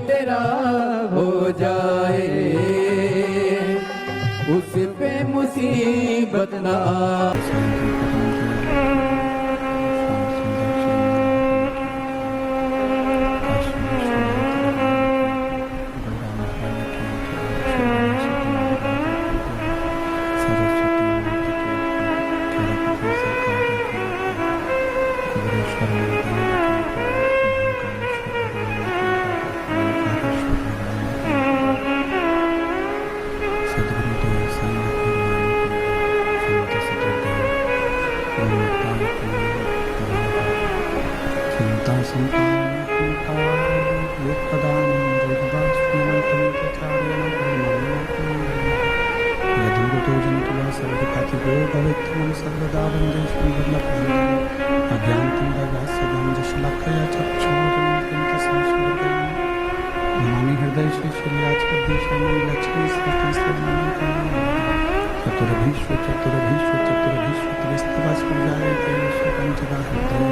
तेरा हो जाए, उस पे मुसीबत ना सर्वदा वंदे अज्ञानतं दयास्यदांजशलाकया चक्षुरुदयं नमामि हृदय श्री शैलाचपद्मशरणं लक्ष्मी चतुरभीष्व चतुरभीष्व चतुरभीष्व त्रिस्तवास्पदाय पंचदा हृदय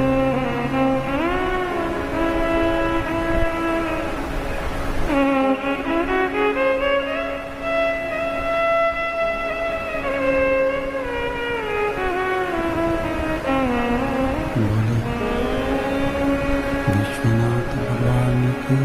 विश्वनाथ भगवान की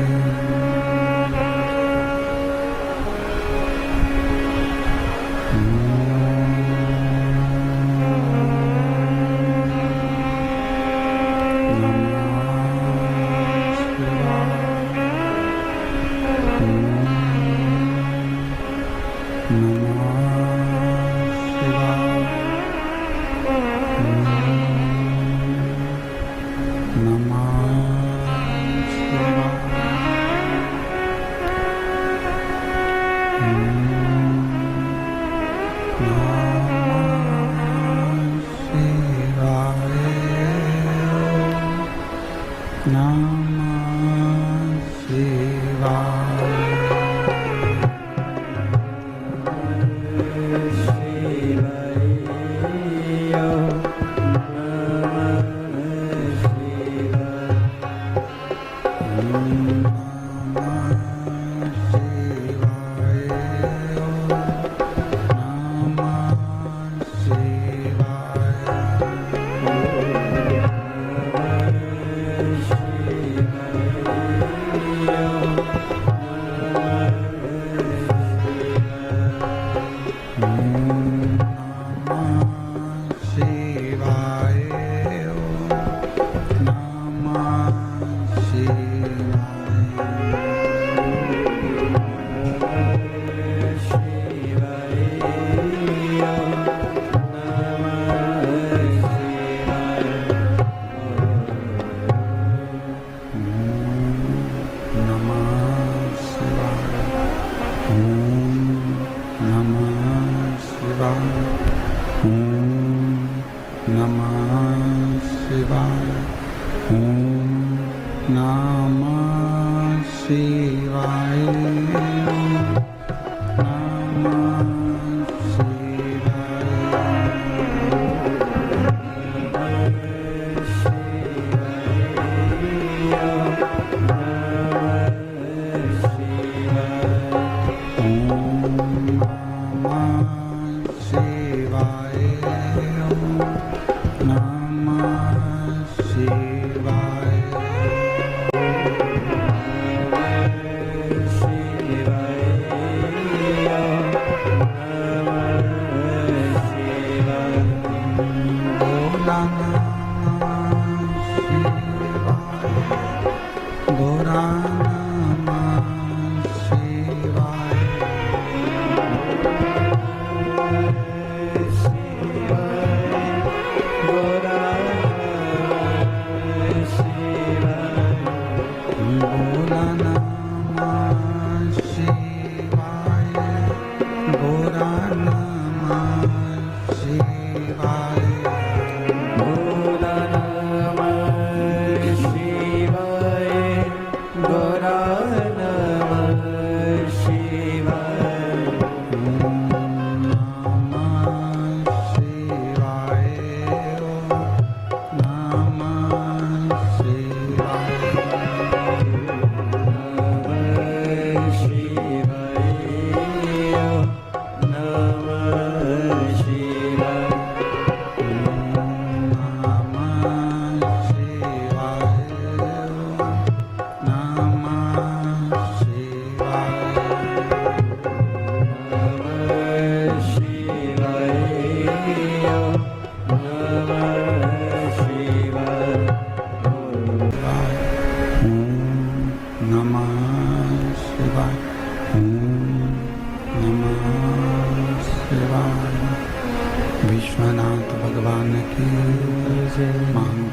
Gora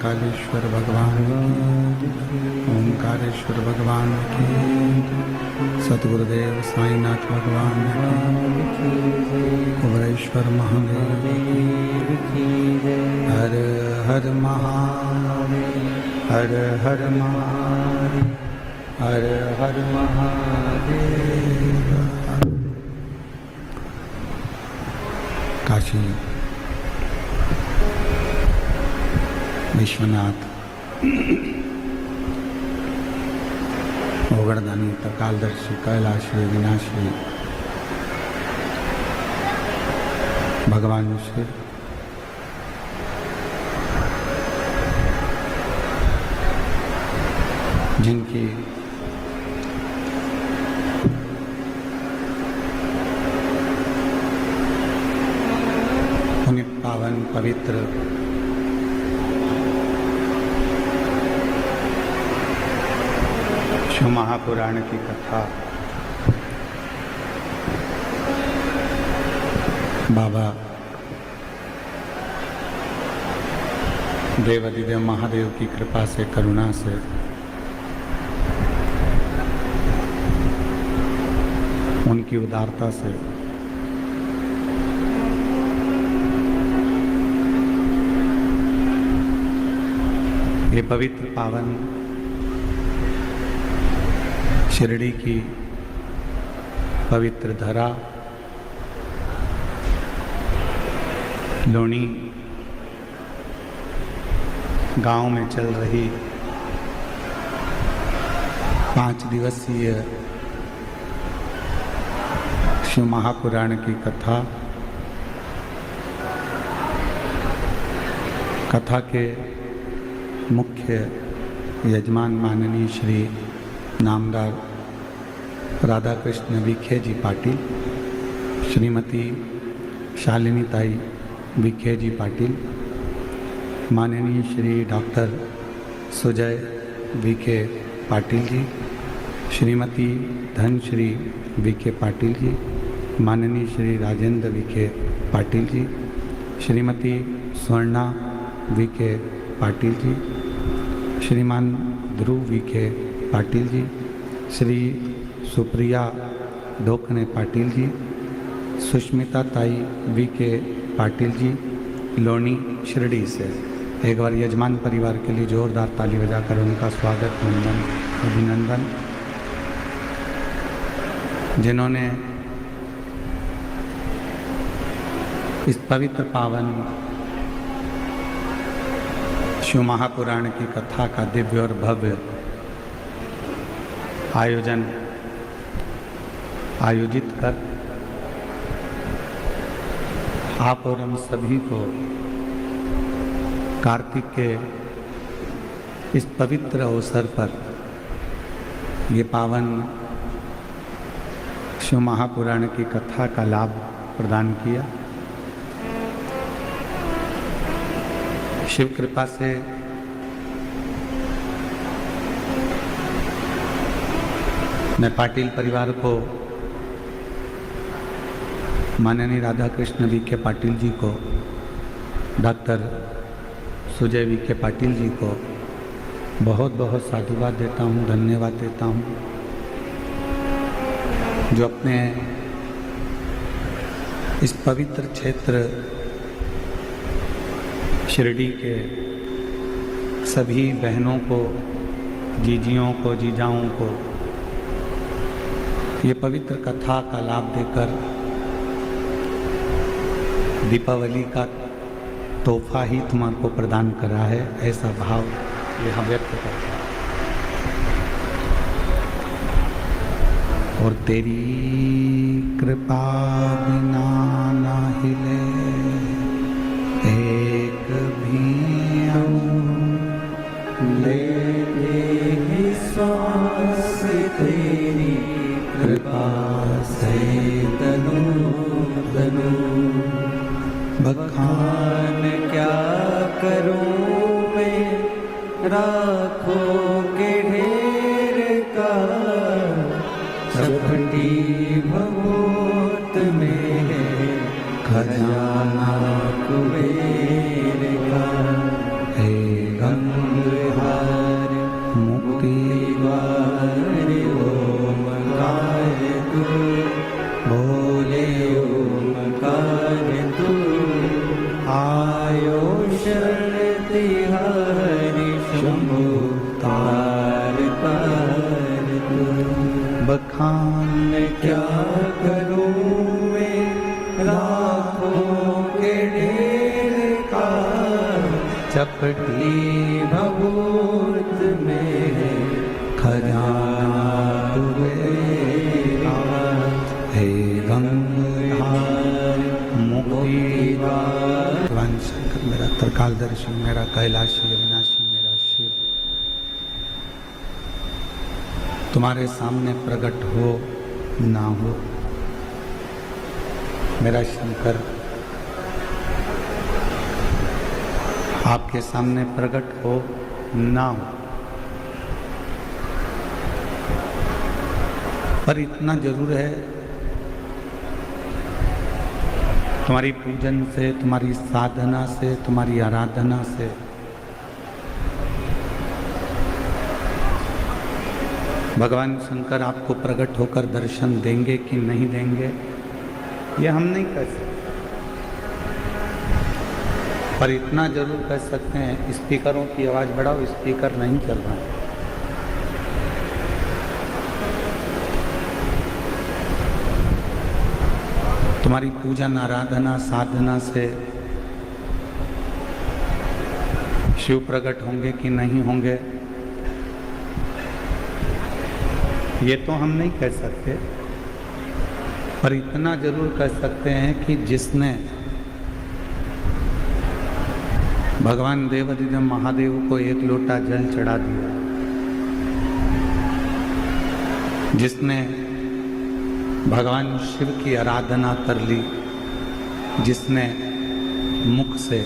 महाकालेश्वर भगवान की, ओंकारेश्वर भगवान की, सतगुरुदेव साईनाथ भगवान की, कुबरेश्वर महादेव की, हर हर महादेव, हर हर महादेव, हर हर महादेव। काशी विश्वनाथ ओगड़दानी त्रिकालदर्शी कैलाशी विनाशी भगवान शिव जिनकी पुनित पावन पवित्र शिव महापुराण की कथा बाबा देवादिदेव महादेव की कृपा से, करुणा से उनकी उदारता से ये पवित्र पावन शिरडी की पवित्र धरा लोनी गांव में चल रही 5 दिवसीय शिव महापुराण की कथा के मुख्य यजमान माननीय श्री नामदार राधा कृष्ण विखे जी पाटिल, श्रीमती शालिनी ताई विखे जी पाटिल, माननीय श्री डॉक्टर सुजय विखे पाटिल जी, श्रीमती धनश्री विखे पाटिल जी, माननीय श्री राजेंद्र विखे पाटिल जी, श्रीमती स्वर्णा विखे पाटिल जी, श्रीमान ध्रुव विखे पाटिल जी, श्री सुप्रिया डोकने पाटिल जी, सुष्मिता ताई विखे पाटिल जी, लोनी शिरडी से। एक बार यजमान परिवार के लिए जोरदार ताली बजाकर उनका स्वागत, वंदन, अभिनंदन, जिन्होंने इस पवित्र पावन शिव महापुराण की कथा का दिव्य और भव्य आयोजित कर आप और हम सभी को कार्तिक के इस पवित्र अवसर पर ये पावन शिव महापुराण की कथा का लाभ प्रदान किया। शिव कृपा से मैं पाटिल परिवार को, माननीय राधा कृष्ण विखे पाटिल जी को, डॉक्टर सुजय विखे पाटिल जी को बहुत बहुत साधुवाद देता हूँ, धन्यवाद देता हूँ, जो अपने इस पवित्र क्षेत्र शिरडी के सभी बहनों को, जीजियों को, जीजाओं को ये पवित्र कथा का लाभ देकर दीपावली का तोहफा ही तुम्हारे को प्रदान करा है, ऐसा भाव यहाँ व्यक्त करता है। और तेरी कृपा बिना ना हिले एक भी लेते ही श्वास तेरी कृपा से तनु तनु। बखान क्या करूं मैं राखों के ढेर का, चपटी भगवत में खजाना कुबेर का। हे गंगा बखान क्या करूं मैं लाखों के ढेर का, चपटी भभूत में खजाना तेरा, हे गंगाधार मुक्तिदार। भगवान शंकर मेरा त्रिकालदर्शी, मेरा कैलाशी अविनाशी, मेरा शिव तुम्हारे सामने प्रकट हो ना हो, मेरा शंकर आपके सामने प्रकट हो ना हो, पर इतना जरूर है तुम्हारी पूजन से, तुम्हारी साधना से, तुम्हारी आराधना से भगवान शंकर आपको प्रकट होकर दर्शन देंगे कि नहीं देंगे ये हम नहीं कह सकते, पर इतना जरूर कह सकते हैं स्पीकरों की आवाज़ बढ़ाओ, स्पीकर नहीं चल रहा है। तुम्हारी पूजन आराधना साधना से शिव प्रकट होंगे कि नहीं होंगे ये तो हम नहीं कह सकते, पर इतना जरूर कह सकते हैं कि जिसने भगवान देवाधिदेव महादेव को एक लोटा जल चढ़ा दिया, जिसने भगवान शिव की आराधना कर ली, जिसने मुख से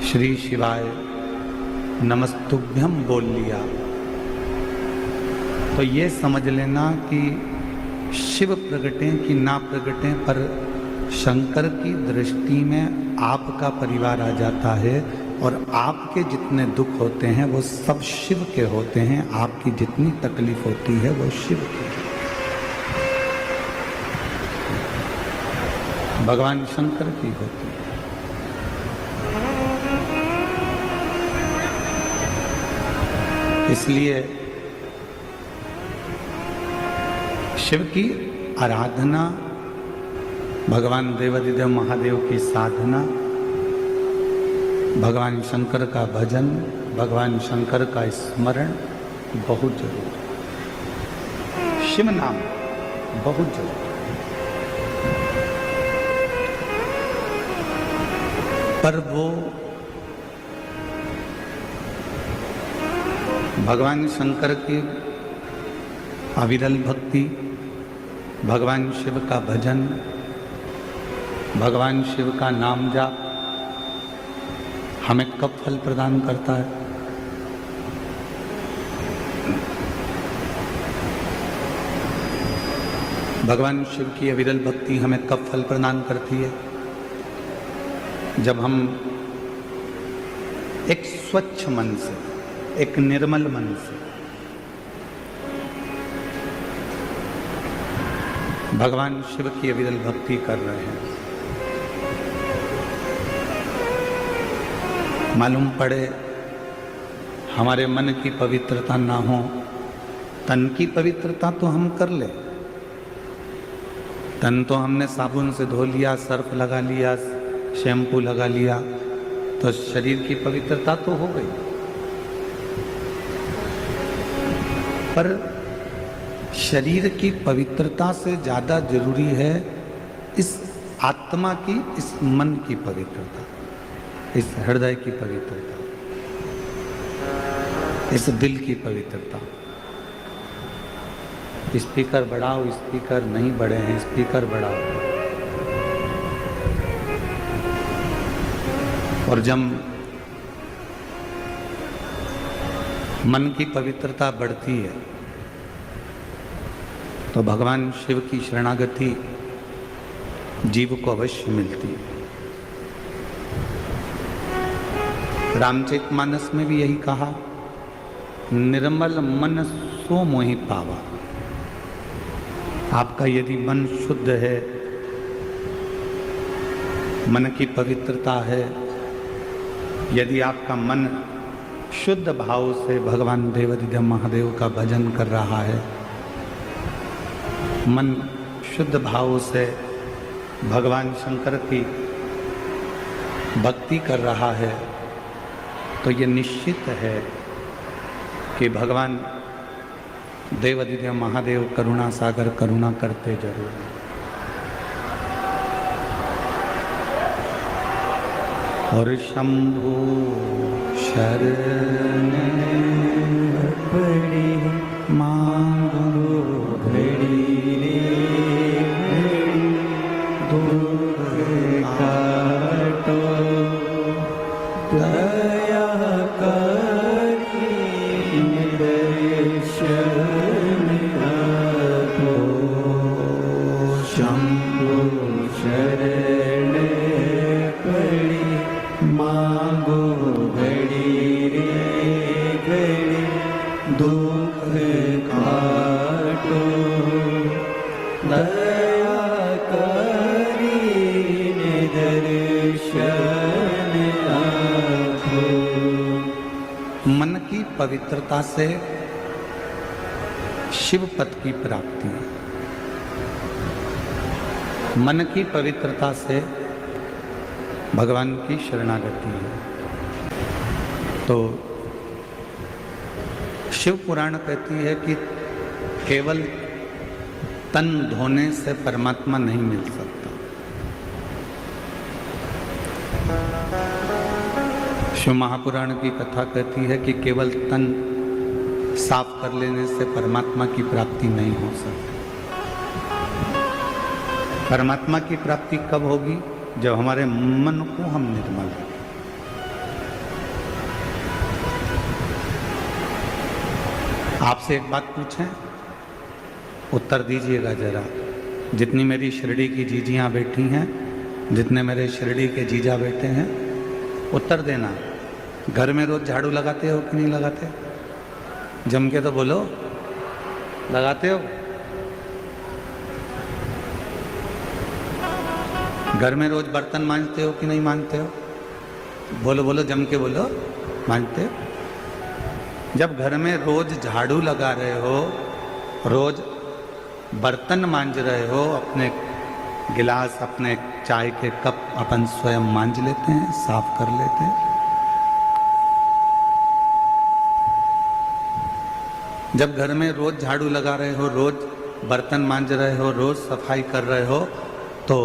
श्री शिवाय नमस्तुभ्यम बोल लिया, तो ये समझ लेना कि शिव प्रगटें कि ना प्रगटें, पर शंकर की दृष्टि में आपका परिवार आ जाता है और आपके जितने दुख होते हैं वो सब शिव के होते हैं, आपकी जितनी तकलीफ होती है वो शिव की, भगवान शंकर की होती है। इसलिए शिव की आराधना, भगवान देवाधिदेव महादेव की साधना, भगवान शंकर का भजन, भगवान शंकर का स्मरण बहुत जरूरी है। शिव नाम बहुत जरूरी है, पर वो भगवान शंकर की अविरल भक्ति, भगवान शिव का भजन, भगवान शिव का नाम जाप हमें कब फल प्रदान करता है? भगवान शिव की अविरल भक्ति हमें कब फल प्रदान करती है? जब हम एक स्वच्छ मन से, एक निर्मल मन से भगवान शिव की अविरल भक्ति कर रहे हैं। मालूम पड़े हमारे मन की पवित्रता ना हो, तन की पवित्रता तो हम कर ले, तन तो हमने साबुन से धो लिया, सर्फ लगा लिया, शैम्पू लगा लिया, तो शरीर की पवित्रता तो हो गई, पर शरीर की पवित्रता से ज़्यादा जरूरी है इस आत्मा की, इस मन की पवित्रता, इस हृदय की पवित्रता, इस दिल की पवित्रता। स्पीकर बढ़ाओ, स्पीकर नहीं बढ़े हैं, स्पीकर बढ़ाओ। और जब मन की पवित्रता बढ़ती है तो भगवान शिव की शरणागति जीव को अवश्य मिलती है। रामचरितमानस में भी यही कहा, निर्मल मन सो मोहि पावा। आपका यदि मन शुद्ध है, मन की पवित्रता है, यदि आपका मन शुद्ध भाव से भगवान देवाधिदेव महादेव का भजन कर रहा है, मन शुद्ध भाव से भगवान शंकर की भक्ति कर रहा है तो ये निश्चित है कि भगवान देवाधिदेव महादेव करुणा सागर करुणा करते जरूर हैं। और शंभु शरण पड़ी मांगो घड़ी रे घड़ी दुख काटो दया करी दर्शन आपो शंभु शरण पड़ी मांगो घड़ी रे घड़ी दुख काटो दया करी दर्शन आपो। मन की पवित्रता से शिव पद की प्राप्ति है। मन की पवित्रता से भगवान की शरणागति है। तो शिव पुराण कहती है कि केवल तन धोने से परमात्मा नहीं मिल सकता। शिव महापुराण की कथा कहती है कि केवल तन साफ कर लेने से परमात्मा की प्राप्ति नहीं हो सकती। परमात्मा की प्राप्ति कब होगी? जब हमारे मन को हम निर्मल रखें। आपसे एक बात पूछें, उत्तर दीजिएगा जरा। जितनी मेरी शिरडी की जीजियां बैठी हैं, जितने मेरे शिरडी के जीजा बैठे हैं, उत्तर देना। घर में रोज झाड़ू लगाते हो कि नहीं लगाते? जम के तो बोलो, लगाते हो? घर में रोज बर्तन मांजते हो कि नहीं मांजते हो? बोलो बोलो, जम के बोलो, मांजते हो? जब घर में रोज झाड़ू लगा रहे हो, रोज बर्तन मांज रहे हो, अपने गिलास, अपने चाय के कप अपन स्वयं मांज लेते हैं, साफ कर लेते हैं। जब घर में रोज झाड़ू लगा रहे हो, रोज बर्तन मांज रहे हो, रोज सफाई कर रहे हो, तो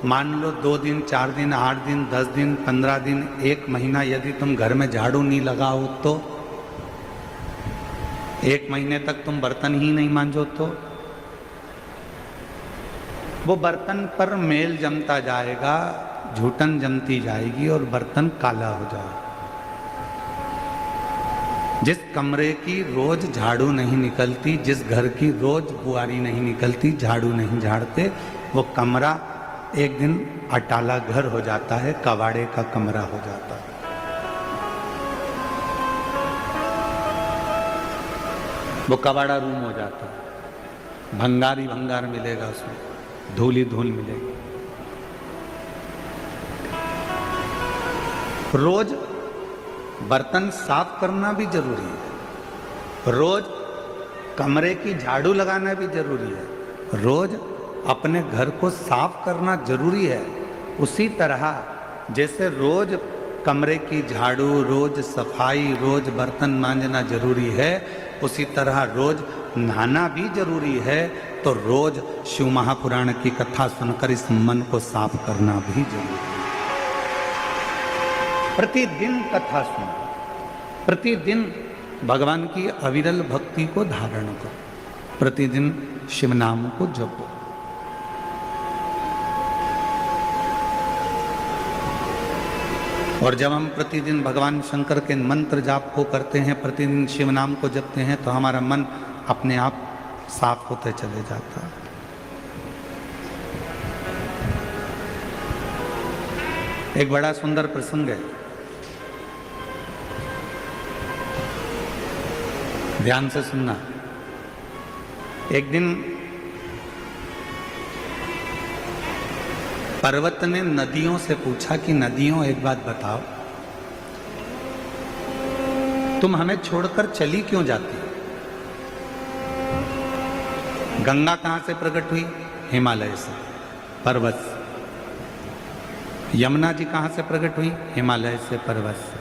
मान लो 2 दिन, 4 दिन, 8 दिन, 10 दिन, 15 दिन, 1 महीना यदि तुम घर में झाड़ू नहीं लगाओ तो 1 महीने तक तुम बर्तन ही नहीं मांजो तो वो बर्तन पर मेल जमता जाएगा, झूठन जमती जाएगी और बर्तन काला हो जाएगा। जिस कमरे की रोज झाड़ू नहीं निकलती, जिस घर की रोज बुआरी नहीं निकलती, झाड़ू नहीं झाड़ते, वो कमरा एक दिन अटाला घर हो जाता है, कबाड़े का कमरा हो जाता है। वो कबाड़ा रूम हो जाता है, भंगार ही भंगार मिलेगा उसमें, धूल ही धूल मिलेगी। रोज बर्तन साफ करना भी जरूरी है, रोज कमरे की झाड़ू लगाना भी जरूरी है, रोज अपने घर को साफ करना जरूरी है। उसी तरह जैसे रोज कमरे की झाड़ू, रोज सफाई, रोज बर्तन मांजना जरूरी है, उसी तरह रोज नहाना भी जरूरी है। तो रोज शिव महापुराण की कथा सुनकर इस मन को साफ करना भी जरूरी है। प्रतिदिन कथा सुनो, प्रतिदिन भगवान की अविरल भक्ति को धारण करो, प्रतिदिन शिव नाम को जपो। और जब हम प्रतिदिन भगवान शंकर के मंत्र जाप को करते हैं, प्रतिदिन शिव नाम को जपते हैं, तो हमारा मन अपने आप साफ होते चले जाता है। एक बड़ा सुंदर प्रसंग है, ध्यान से सुनना। एक दिन पर्वत ने नदियों से पूछा कि नदियों एक बात बताओ, तुम हमें छोड़कर चली क्यों जाती? गंगा कहाँ से प्रकट हुई? हिमालय से, पर्वत से। यमुना जी कहाँ से प्रकट हुई? हिमालय से, पर्वत से।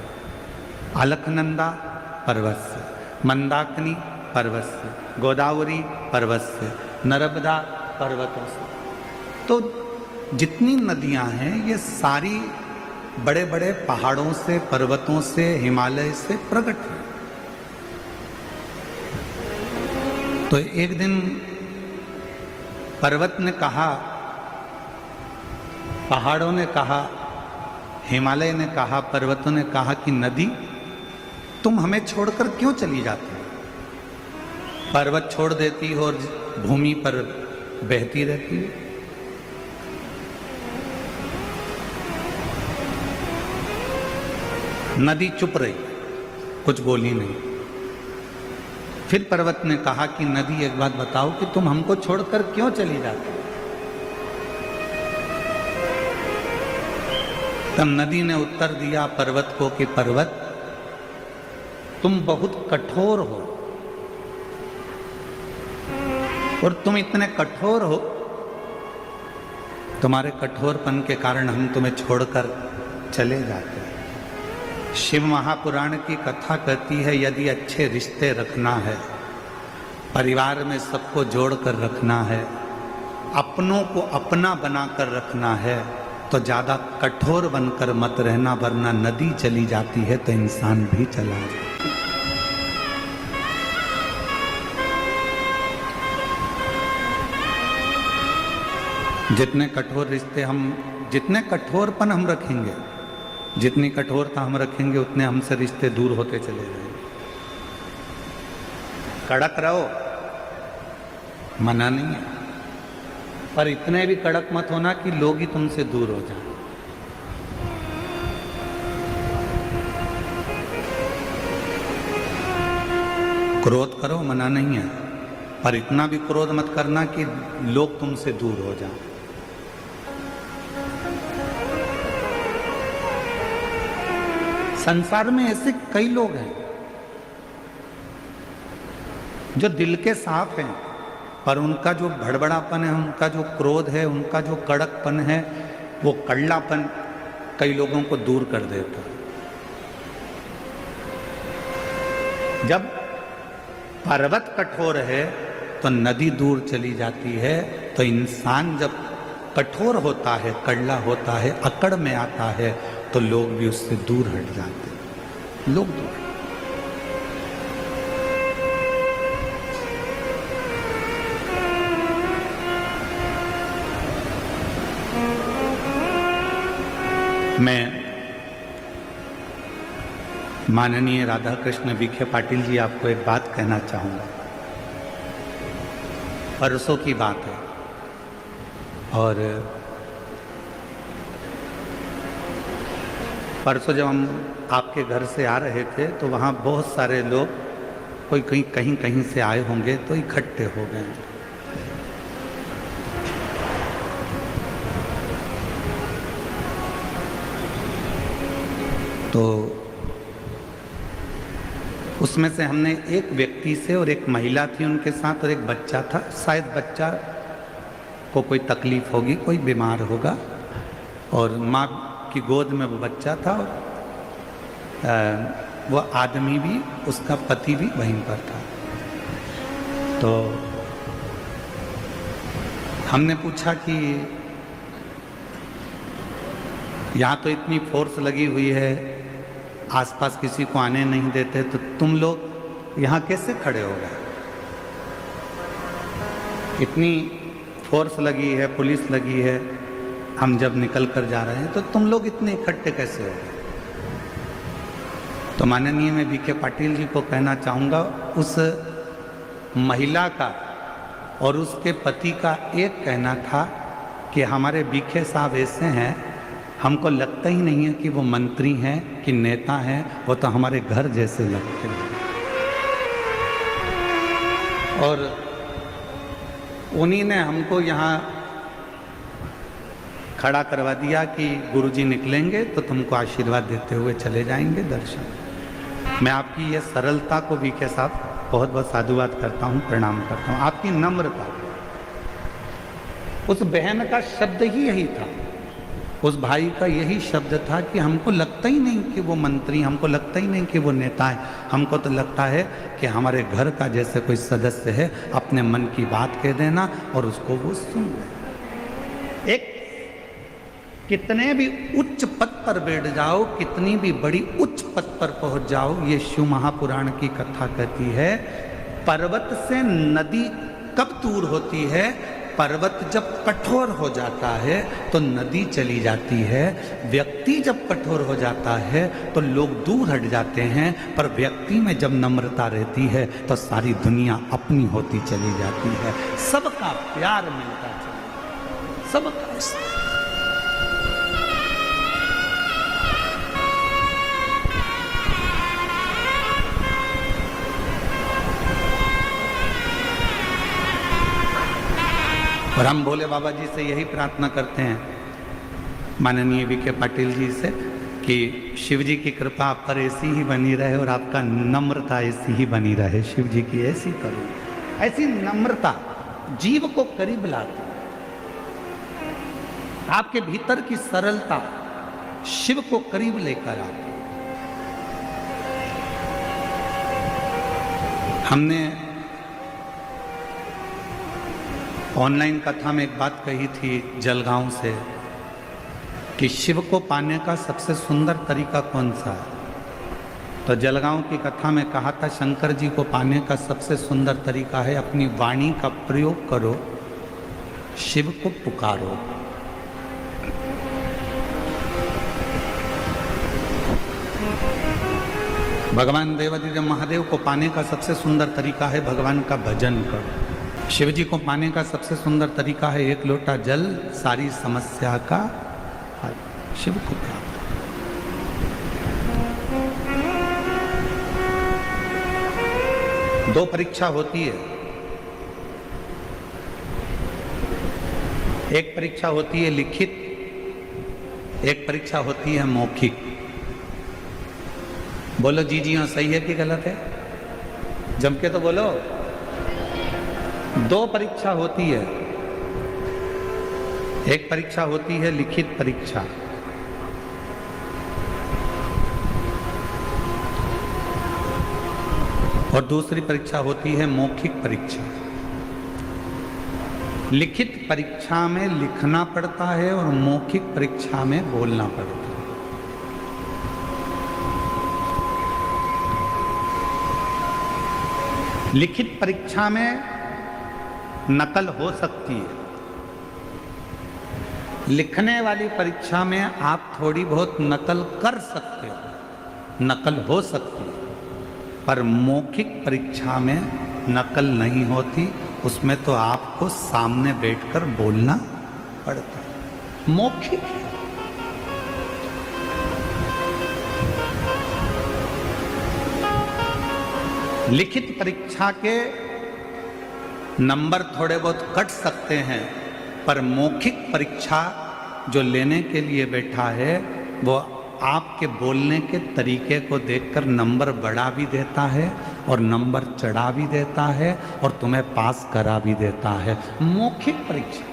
अलकनंदा पर्वत से, मंदाकिनी पर्वत से, गोदावरी पर्वत से, नर्मदा पर्वतों से। तो जितनी नदियां हैं ये सारी बड़े बड़े पहाड़ों से, पर्वतों से, हिमालय से प्रकट हुई। तो एक दिन पर्वत ने कहा, पहाड़ों ने कहा, हिमालय ने कहा, पर्वतों ने कहा कि नदी तुम हमें छोड़कर क्यों चली जाती हो? पर्वत छोड़ देती हो और भूमि पर बहती रहती है। नदी चुप रही, कुछ बोली नहीं। फिर पर्वत ने कहा कि नदी एक बात बताओ कि तुम हमको छोड़कर क्यों चली जाती हो? तब नदी ने उत्तर दिया पर्वत को कि पर्वत तुम बहुत कठोर हो, और तुम इतने कठोर हो, तुम्हारे कठोरपन के कारण हम तुम्हें छोड़कर चले जाते हैं। शिव महापुराण की कथा कहती है यदि अच्छे रिश्ते रखना है, परिवार में सबको जोड़कर रखना है, अपनों को अपना बनाकर रखना है, तो ज़्यादा कठोर बनकर मत रहना, वरना नदी चली जाती है तो इंसान भी चला जाता है। जितने कठोर रिश्ते हम, जितने कठोरपन हम रखेंगे, जितनी कठोरता हम रखेंगे, उतने हमसे रिश्ते दूर होते चले जाएंगे। कड़क रहो, मना नहीं है, पर इतने भी कड़क मत होना कि लोग ही तुमसे दूर हो जाएं। क्रोध करो, मना नहीं है, पर इतना भी क्रोध मत करना कि लोग तुमसे दूर हो जाएं। संसार में ऐसे कई लोग हैं जो दिल के साफ हैं, पर उनका जो भड़बड़ापन है, उनका जो क्रोध है, उनका जो कड़कपन है, वो कड़लापन कई लोगों को दूर कर देता है। जब पर्वत कठोर है तो नदी दूर चली जाती है, तो इंसान जब कठोर होता है, कड़ला होता है, अकड़ में आता है, तो लोग भी उससे दूर हट जाते हैं। लोग दूर। मैं माननीय राधा कृष्ण विखे पाटिल जी आपको एक बात कहना चाहूँगा। परसों की बात है और परसों जब हम आपके घर से आ रहे थे तो वहाँ बहुत सारे लोग, कोई कहीं कहीं से आए होंगे, तो इकट्ठे हो गए। तो उसमें से हमने एक व्यक्ति से, और एक महिला थी उनके साथ, और एक बच्चा था। शायद बच्चा को कोई तकलीफ होगी, कोई बीमार होगा, और माँ की गोद में वो बच्चा था, और वो आदमी भी, उसका पति भी वहीं पर था। तो हमने पूछा कि यहाँ तो इतनी फोर्स लगी हुई है, आसपास किसी को आने नहीं देते, तो तुम लोग यहाँ कैसे खड़े हो गए? इतनी फोर्स लगी है, पुलिस लगी है, हम जब निकल कर जा रहे हैं, तो तुम लोग इतने इकट्ठे कैसे हो गए? तो माननीय मैं विखे पाटिल जी को कहना चाहूँगा, उस महिला का और उसके पति का एक कहना था कि हमारे विखे साहब ऐसे हैं, हमको लगता ही नहीं है कि वो मंत्री हैं कि नेता हैं, वो तो हमारे घर जैसे लगते हैं। और उन्हीं ने हमको यहाँ खड़ा करवा दिया कि गुरुजी निकलेंगे तो तुमको आशीर्वाद देते हुए चले जाएंगे दर्शन। मैं आपकी ये सरलता को विखे साहब बहुत बहुत साधुवाद करता हूँ, प्रणाम करता हूँ, आपकी नम्रता। उस बहन का शब्द ही यही था, उस भाई का यही शब्द था कि हमको लगता ही नहीं कि वो मंत्री, हमको लगता ही नहीं कि वो नेता है, हमको तो लगता है कि हमारे घर का जैसे कोई सदस्य है, अपने मन की बात कह देना और उसको वो सुन ले। एक कितने भी उच्च पद पर बैठ जाओ, कितनी भी बड़ी उच्च पद पर पहुंच जाओ, ये शिव महापुराण की कथा कहती है, पर्वत से नदी कब दूर होती है? पर्वत जब कठोर हो जाता है तो नदी चली जाती है, व्यक्ति जब कठोर हो जाता है तो लोग दूर हट जाते हैं, पर व्यक्ति में जब नम्रता रहती है तो सारी दुनिया अपनी होती चली जाती है, सबका प्यार मिलता चला, सबका। और हम भोले बाबा जी से यही प्रार्थना करते हैं, माननीय वी के पाटिल जी से, कि शिव जी की कृपा आप पर ऐसी ही बनी रहे और आपका नम्रता ऐसी ही बनी रहे। शिव जी की ऐसी करो, ऐसी नम्रता जीव को करीब लाती, आपके भीतर की सरलता शिव को करीब लेकर आती। हमने ऑनलाइन कथा में एक बात कही थी जलगांव से कि शिव को पाने का सबसे सुंदर तरीका कौन सा है? तो जलगांव की कथा में कहा था शंकर जी को पाने का सबसे सुंदर तरीका है अपनी वाणी का प्रयोग करो, शिव को पुकारो। भगवान देवादिदेव महादेव को पाने का सबसे सुंदर तरीका है भगवान का भजन करो। शिव जी को पाने का सबसे सुंदर तरीका है एक लोटा जल, सारी समस्या का हल, शिव को प्राप्त। दो परीक्षा होती है, एक परीक्षा होती है लिखित, एक परीक्षा होती है मौखिक। बोलो जी जी हाँ, सही है कि गलत है? जम के तो बोलो। दो परीक्षा होती है, एक परीक्षा होती है लिखित परीक्षा, और दूसरी परीक्षा होती है मौखिक परीक्षा। लिखित परीक्षा में लिखना पड़ता है और मौखिक परीक्षा में बोलना पड़ता है। लिखित परीक्षा में नकल हो सकती है, लिखने वाली परीक्षा में आप थोड़ी बहुत नकल कर सकते हो, नकल हो सकती है, पर मौखिक परीक्षा में नकल नहीं होती, उसमें तो आपको सामने बैठकर बोलना पड़ता है। मौखिक है। लिखित परीक्षा के नंबर थोड़े बहुत कट सकते हैं, पर मौखिक परीक्षा जो लेने के लिए बैठा है वो आपके बोलने के तरीके को देखकर नंबर बढ़ा भी देता है और नंबर चढ़ा भी देता है और तुम्हें पास करा भी देता है। मौखिक परीक्षा।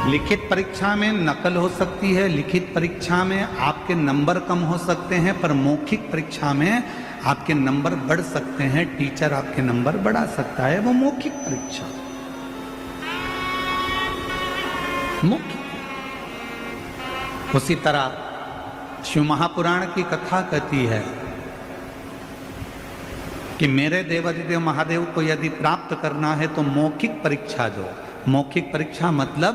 लिखित परीक्षा में नकल हो सकती है, लिखित परीक्षा में आपके नंबर कम हो सकते हैं, पर मौखिक परीक्षा में आपके नंबर बढ़ सकते हैं, टीचर आपके नंबर बढ़ा सकता है। वो मौखिक परीक्षा। मौखिक। उसी तरह शिव महापुराण की कथा कहती है कि मेरे देवादिदेव महादेव को यदि प्राप्त करना है तो मौखिक परीक्षा दो। मौखिक परीक्षा मतलब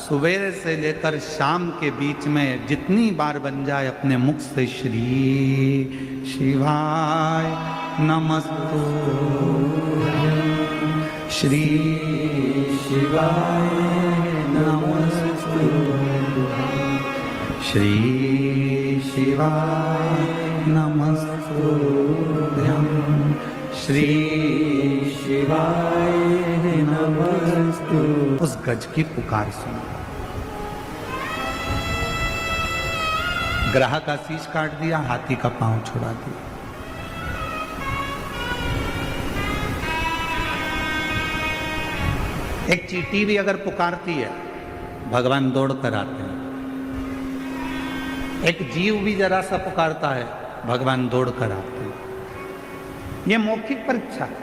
सुबह से लेकर शाम के बीच में जितनी बार बन जाए अपने मुख से श्री शिवाय नमस्तु, श्री शिवाय नमस्तु, श्री शिवाय नमस्तुभ्यं, श्री शिवाय नमस्तु। उस गज की पुकार सुनो। ग्राह का शीश काट दिया, हाथी का पांव छुड़ा दिया। एक चींटी भी अगर पुकारती है, भगवान दौड़ कर आते हैं। एक जीव भी जरा सा पुकारता है, भगवान दौड़ कर आते हैं। ये मौखिक परीक्षा है।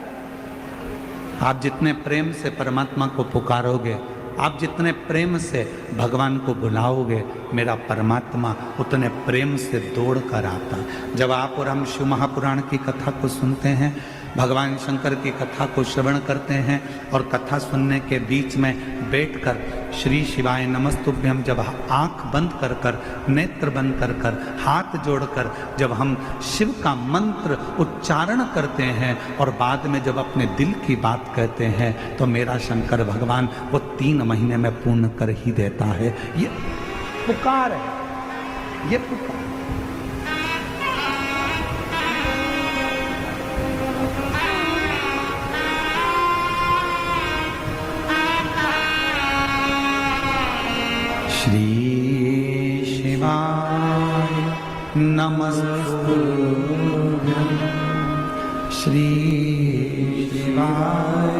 आप जितने प्रेम से परमात्मा को पुकारोगे, आप जितने प्रेम से भगवान को बुलाओगे, मेरा परमात्मा उतने प्रेम से दौड़ कर आता। जब आप और हम शिव महापुराण की कथा को सुनते हैं, भगवान शंकर की कथा को श्रवण करते हैं और कथा सुनने के बीच में बैठकर श्री शिवाय नमस्तुभ्यम जब आंख बंद कर कर, नेत्र बंद कर कर, हाथ जोड़कर जब हम शिव का मंत्र उच्चारण करते हैं और बाद में जब अपने दिल की बात कहते हैं, तो मेरा शंकर भगवान वो 3 महीने में पूर्ण कर ही देता है। ये पुकार है, ये पुकार। श्री शिवाय नमस्तुभ्यं, श्री शिवाय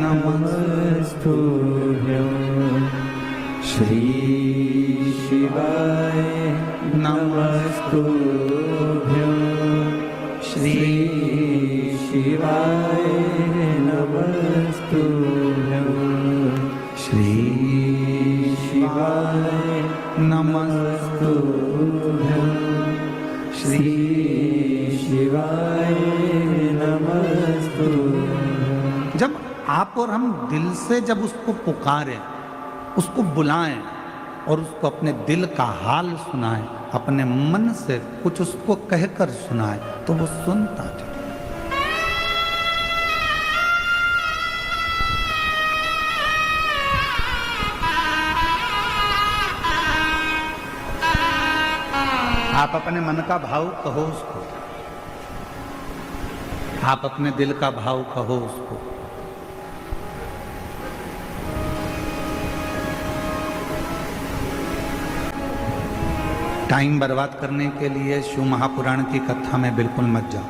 नमस्तुभ्यं, श्री शिवाय नमस्तुभ्यं, श्री शिवाय नमस्तुभ्यं, श्री शिवाय नमस्तुभ्यं, श्री शिवाय नमस्तुभ्यं। जब आप और हम दिल से जब उसको पुकारें, उसको बुलाएं और उसको अपने दिल का हाल सुनाएं, अपने मन से कुछ उसको कहकर सुनाएं, तो वो सुनता है। आप अपने मन का भाव कहो उसको, आप अपने दिल का भाव कहो उसको। टाइम बर्बाद करने के लिए शिव महापुराण की कथा में बिल्कुल मत जाओ।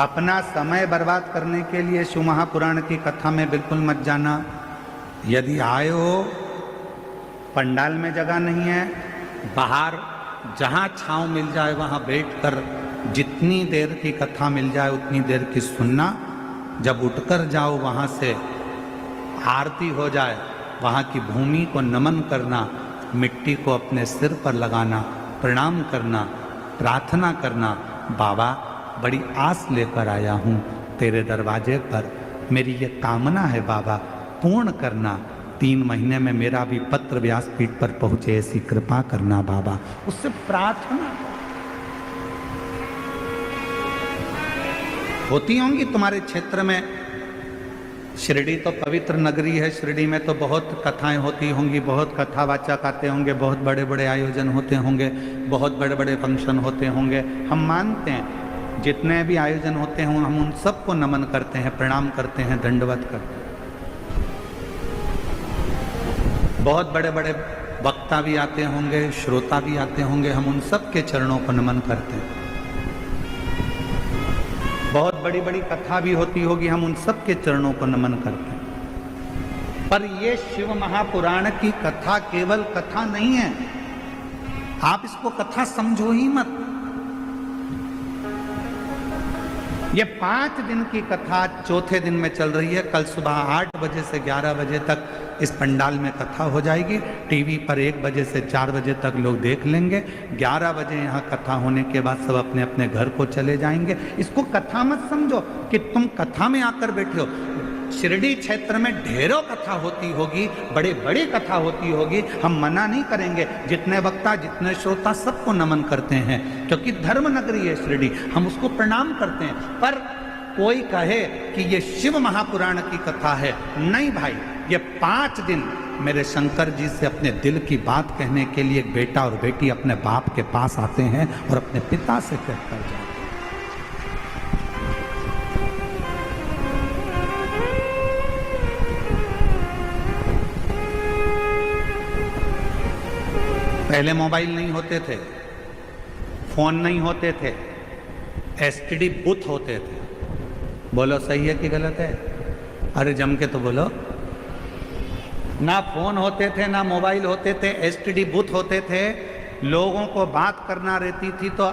अपना समय बर्बाद करने के लिए शिव महापुराण की कथा में बिल्कुल मत जाना। यदि आए हो, पंडाल में जगह नहीं है, बाहर जहाँ छांव मिल जाए वहाँ बैठकर जितनी देर की कथा मिल जाए उतनी देर की सुनना। जब उठकर जाओ वहाँ से आरती हो जाए, वहाँ की भूमि को नमन करना, मिट्टी को अपने सिर पर लगाना, प्रणाम करना, प्रार्थना करना, बाबा बड़ी आस लेकर आया हूँ तेरे दरवाजे पर, मेरी ये कामना है बाबा पूर्ण करना। 3 महीने में मेरा भी पत्र व्यासपीठ पर पहुंचे, ऐसी कृपा करना बाबा। उससे प्रार्थना होती होंगी तुम्हारे क्षेत्र में। शिरडी तो पवित्र नगरी है, शिरडी में तो बहुत कथाएं होती होंगी, बहुत कथावाचक आते होंगे, बहुत बड़े बड़े आयोजन होते होंगे, बहुत बड़े बड़े फंक्शन होते होंगे। हम मानते हैं जितने भी आयोजन होते हों हम उन सबको नमन करते हैं, प्रणाम करते हैं, दंडवत करते हैं। बहुत बड़े बड़े वक्ता भी आते होंगे, श्रोता भी आते होंगे, हम उन सब के चरणों को नमन करते हैं। बहुत बड़ी बड़ी कथा भी होती होगी, हम उन सब के चरणों को नमन करते हैं। पर ये शिव महापुराण की कथा केवल कथा नहीं है, आप इसको कथा समझो ही मत। ये 5 दिन की कथा 4थे दिन में चल रही है। कल सुबह 8 बजे से 11 बजे तक इस पंडाल में कथा हो जाएगी। टीवी पर 1 बजे से 4 बजे तक लोग देख लेंगे। 11 बजे यहाँ कथा होने के बाद सब अपने अपने घर को चले जाएंगे। इसको कथा मत समझो कि तुम कथा में आकर बैठे हो। शिरडी क्षेत्र में ढेरों कथा होती होगी, बड़ी बड़ी कथा होती होगी, हम मना नहीं करेंगे। जितने वक्ता, जितने श्रोता, सबको नमन करते हैं, क्योंकि धर्म नगरी है शिरडी, हम उसको प्रणाम करते हैं। पर कोई कहे कि ये शिव महापुराण की कथा है, नहीं भाई, ये 5 दिन मेरे शंकर जी से अपने दिल की बात कहने के लिए एक बेटा और बेटी अपने बाप के पास आते हैं और अपने पिता से कहकर जाते हैं। पहले मोबाइल नहीं होते थे, फोन नहीं होते थे, एसटीडी बूथ होते थे। बोलो सही है कि गलत है? अरे जम के तो बोलो। ना फोन होते थे, ना मोबाइल होते थे, एसटीडी बूथ होते थे। लोगों को बात करना रहती थी तो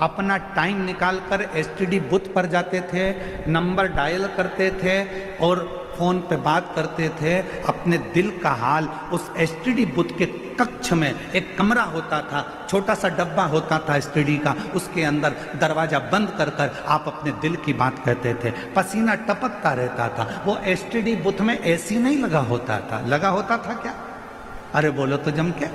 अपना टाइम निकालकर एसटीडी बूथ पर जाते थे, नंबर डायल करते थे और फोन पे बात करते थे। अपने दिल का हाल उस एसटीडी बूथ के कक्ष में एक कमरा होता था, छोटा सा डब्बा होता था एसटीडी का, उसके अंदर दरवाजा बंद कर कर आप अपने दिल की बात कहते थे। पसीना टपकता रहता था। वो एसटीडी बूथ में एसी नहीं लगा होता था, लगा होता था क्या? अरे बोलो तो जम के।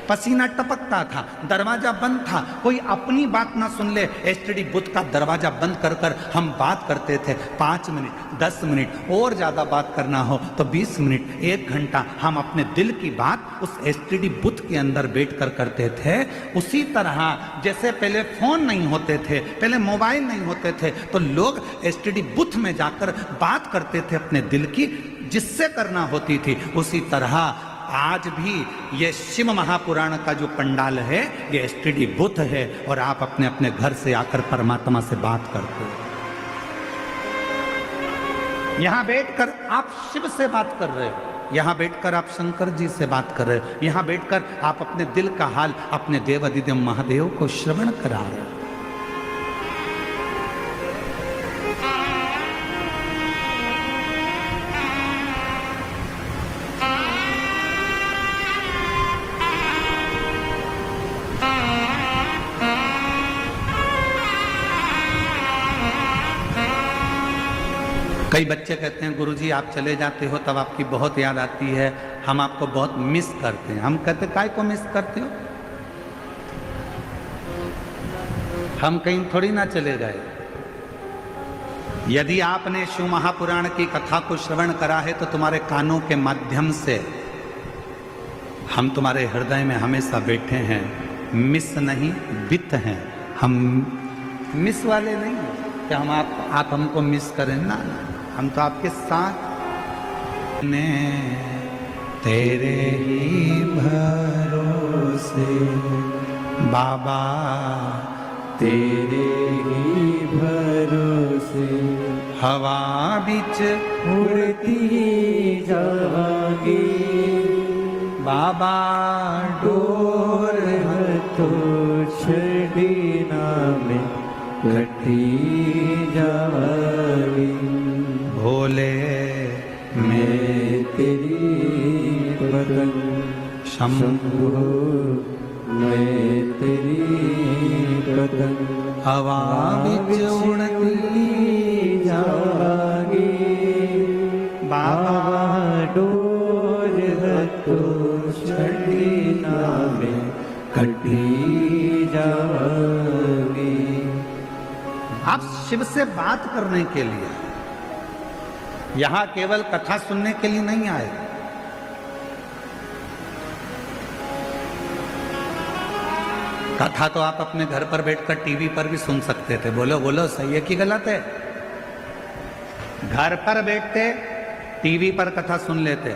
पसीना टपकता था, दरवाजा बंद था, कोई अपनी बात ना सुन ले, एसटीडी बूथ का दरवाजा बंद कर कर हम बात करते थे। 5 मिनट, 10 मिनट और ज्यादा बात करना हो तो 20 मिनट, 1 घंटा हम अपने दिल की बात उस एसटीडी बूथ के अंदर बैठ कर करते थे। उसी तरह जैसे पहले फोन नहीं होते थे, पहले मोबाइल नहीं होते थे, तो लोग एसटीडी बूथ में जाकर बात करते थे अपने दिल की, जिससे करना होती थी। उसी तरह आज भी ये शिव महापुराण का जो पंडाल है ये एसटीडी बूथ है और आप अपने अपने घर से आकर परमात्मा से बात करते हो। यहां बैठकर आप शिव से बात कर रहे हो, यहां बैठकर आप शंकर जी से बात कर रहे हो, यहां बैठकर आप अपने दिल का हाल अपने देव अधिदेव महादेव को श्रवण करा रहे हो। कई बच्चे कहते हैं गुरुजी आप चले जाते हो तब आपकी बहुत याद आती है, हम आपको बहुत मिस करते हैं। हम कहते काय को मिस करते हो? हम कहीं थोड़ी ना चले गए। यदि आपने शिव महापुराण की कथा को श्रवण करा है तो तुम्हारे कानों के माध्यम से हम तुम्हारे हृदय में हमेशा बैठे हैं। मिस नहीं, वित हैं हम, मिस वाले नहीं कि हम आप हमको मिस करें ना, हम तो आपके साथ ने तेरे ही भरोसे बाबा, तेरे ही भरोसे हवा बिच उड़ती जावांगी बाबा, डोर तो छड़ी में कटी जावांगी। भोले मैं तेरी पतंग शंभो, मैं तेरी पतंग हवा बिच उड़ती जावांगी बाबा, डोर तो छड़ी में कटी जावांगी। आप शिव से बात करने के लिए, यहां केवल कथा सुनने के लिए नहीं आए। कथा तो आप अपने घर पर बैठकर टीवी पर भी सुन सकते थे। बोलो बोलो सही है कि गलत है? घर पर बैठते टीवी पर कथा सुन लेते,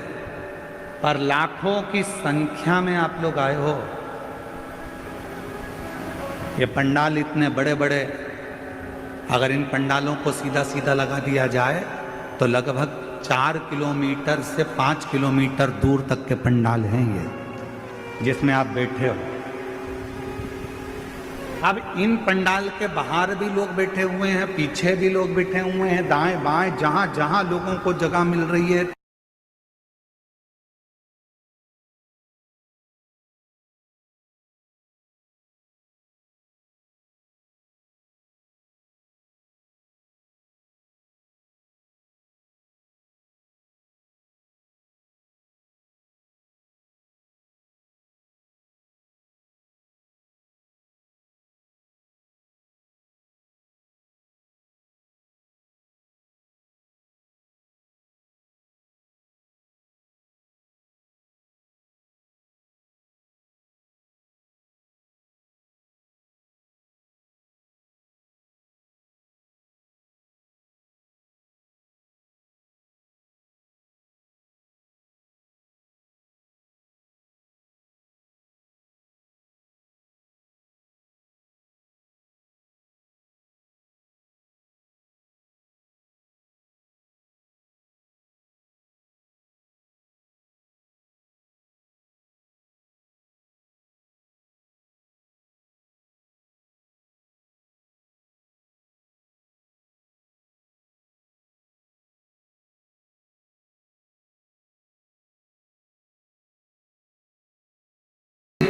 पर लाखों की संख्या में आप लोग आए हो। ये पंडाल इतने बड़े बड़े, अगर इन पंडालों को सीधा सीधा लगा दिया जाए तो लगभग 4 किलोमीटर से 5 किलोमीटर दूर तक के पंडाल हैं ये, जिसमें आप बैठे हो। अब इन पंडाल के बाहर भी लोग बैठे हुए हैं, पीछे भी लोग बैठे हुए हैं, दाएं बाएं जहां जहां लोगों को जगह मिल रही है।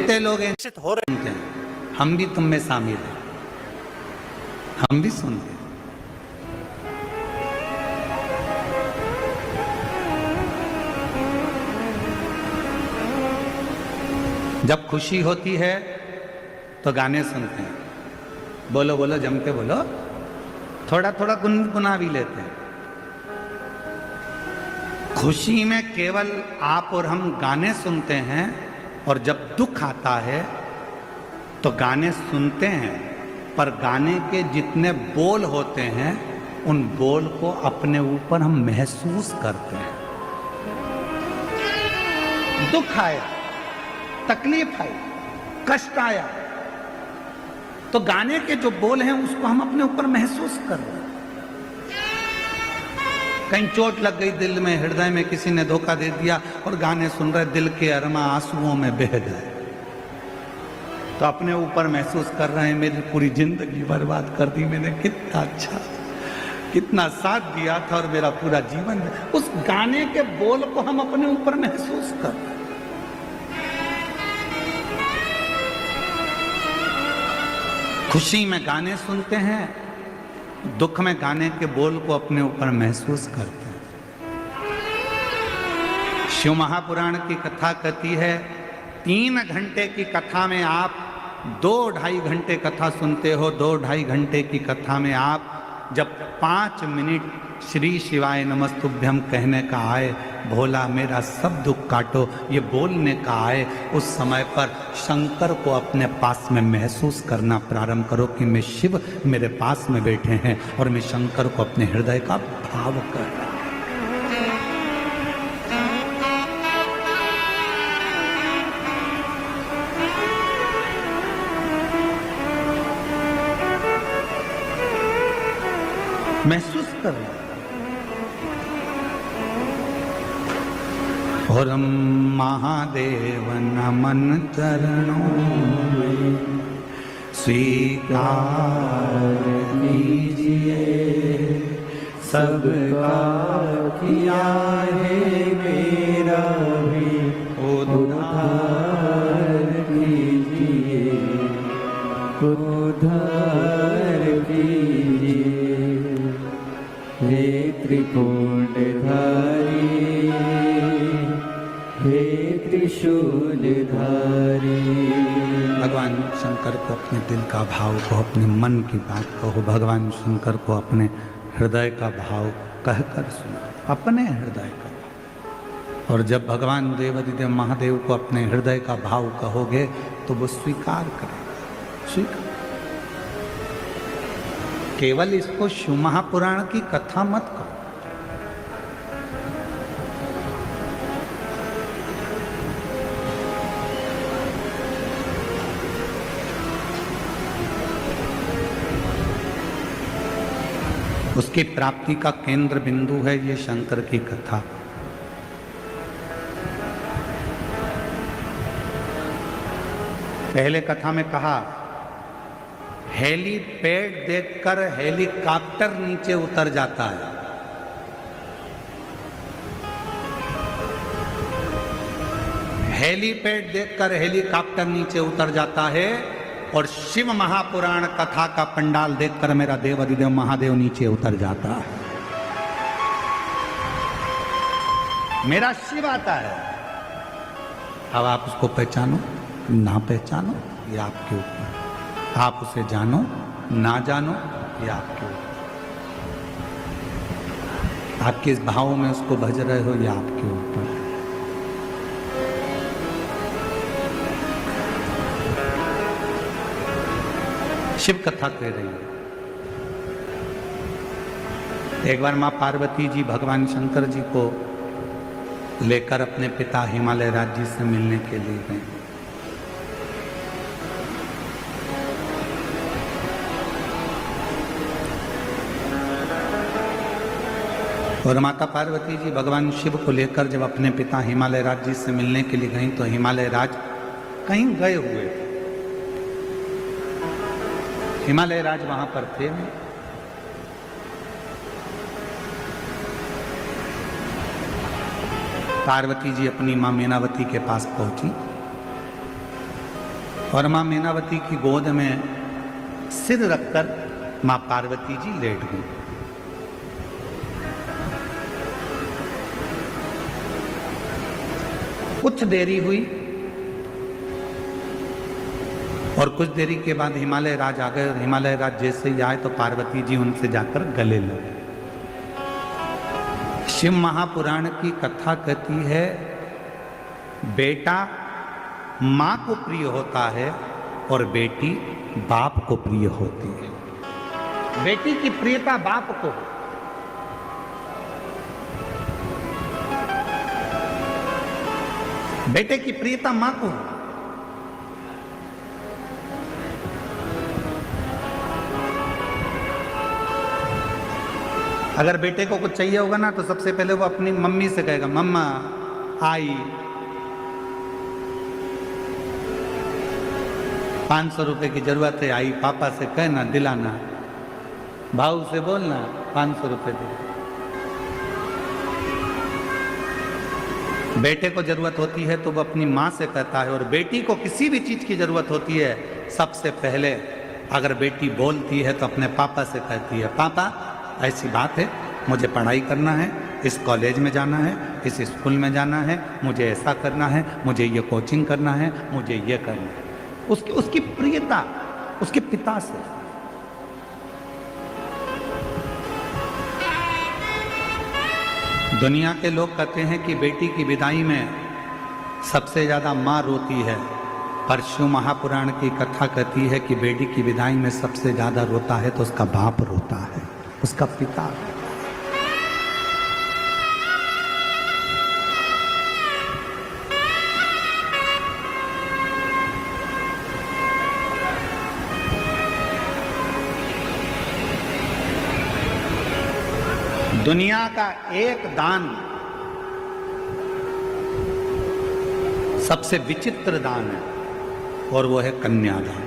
जितने लोग निश्चित हो रहे हैं, हम भी तुम में शामिल हैं, हम भी सुनते हैं। जब खुशी होती है तो गाने सुनते हैं, बोलो बोलो जम के बोलो, थोड़ा थोड़ा गुनगुना भी लेते हैं। खुशी में केवल आप और हम गाने सुनते हैं, और जब दुख आता है तो गाने सुनते हैं, पर गाने के जितने बोल होते हैं उन बोल को अपने ऊपर हम महसूस करते हैं। दुख आया, तकलीफ आई, कष्ट आया, तो गाने के जो बोल हैं उसको हम अपने ऊपर महसूस कर रहे हैं। कहीं चोट लग गई दिल में, हृदय में, किसी ने धोखा दे दिया और गाने सुन रहे, दिल के अरमा आंसुओं में बह गए, तो अपने ऊपर महसूस कर रहे हैं मेरी पूरी जिंदगी बर्बाद कर दी मैंने, कितना अच्छा, कितना साथ दिया था और मेरा पूरा जीवन। उस गाने के बोल को हम अपने ऊपर महसूस कर रहे हैं। खुशी में गाने सुनते हैं, दुख में गाने के बोल को अपने ऊपर महसूस करते हैं। शिव महापुराण की कथा कहती है 3 घंटे की कथा में आप 2-2.5 घंटे कथा सुनते हो, 2-2.5 घंटे की कथा में आप जब 5 मिनट श्री शिवाय नमस्तुभ्यम कहने का आए, भोला मेरा सब दुख काटो, ये बोलने का आए, उस समय पर शंकर को अपने पास में महसूस करना प्रारंभ करो कि मैं शिव मेरे पास में बैठे हैं और मैं शंकर को अपने हृदय का भाव कर रहा हूं। महसूस कर रहा हूं। और महादेव नमन चरणों में स्वीकार कीजिए, सबका किया है मेरा भी उद्धार कीजिए, उद्धार कीजिए। हे त्रिपुंडधारी, हे त्रिशूलधारी। भगवान शंकर को अपने दिल का भाव को, अपने मन की बात कहो, भगवान शंकर को अपने हृदय का भाव कहकर सुनो, अपने हृदय का भाव। और जब भगवान देवाधिदेव महादेव को अपने हृदय का भाव कहोगे तो वो स्वीकार करेगा, स्वीकार। केवल इसको शिव महापुराण की कथा मत कहो, उसकी प्राप्ति का केंद्र बिंदु है ये शंकर की कथा। पहले कथा में कहा हेलीपैड देखकर हेलीकॉप्टर नीचे उतर जाता है। हेलीपैड देखकर हेलीकॉप्टर नीचे उतर जाता है, और शिव महापुराण कथा का पंडाल देखकर मेरा देव अधिदेव महादेव नीचे उतर जाता है। मेरा शिव आता है। अब आप उसको पहचानो ना पहचानो ये आपके ऊपर, आप उसे जानो ना जानो ये आपके ऊपर, आप किस भाव में उसको भज रहे हो ये आपके ऊपर। शिव कथा कह रही है। एक बार मां पार्वती जी भगवान शंकर जी को लेकर अपने पिता हिमालय राज्य से मिलने के लिए गए। और माता पार्वती जी भगवान शिव को लेकर जब अपने पिता हिमालय राज्य से मिलने के लिए गई तो हिमालय राज कहीं गए हुए थे। हिमालय राज वहां पर थे नहीं। पार्वती जी अपनी मां मीनावती के पास पहुंची और माँ मीनावती की गोद में सिर रखकर माँ पार्वती जी लेट गई। कुछ देरी हुई और कुछ देरी के बाद हिमालय राज आ गए और हिमालय राज जैसे ही आए तो पार्वती जी उनसे जाकर गले लगे। शिव महापुराण की कथा कहती है बेटा मां को प्रिय होता है और बेटी बाप को प्रिय होती है। बेटी की प्रियता बाप को, बेटे की प्रियता मां को। अगर बेटे को कुछ चाहिए होगा ना तो सबसे पहले वो अपनी मम्मी से कहेगा मम्मा आई 500 रुपए की जरूरत है, आई पापा से कहना दिलाना, भाऊ से बोलना 500 रुपए दे। बेटे को जरूरत होती है तो वो अपनी माँ से कहता है, और बेटी को किसी भी चीज की जरूरत होती है सबसे पहले अगर बेटी बोलती है तो अपने पापा से कहती है पापा ऐसी बात है, मुझे पढ़ाई करना है, इस कॉलेज में जाना है, इस स्कूल में जाना है, मुझे ऐसा करना है, मुझे ये कोचिंग करना है, मुझे ये करना है। उसकी प्रियता उसके पिता से। दुनिया के लोग कहते हैं कि बेटी की विदाई में सबसे ज्यादा मां रोती है, पर शिव महापुराण की कथा कहती है कि बेटी की विदाई में सबसे ज्यादा रोता है तो उसका बाप रोता है, उसका पिता। दुनिया का एक दान सबसे विचित्र दान है और वो है कन्यादान।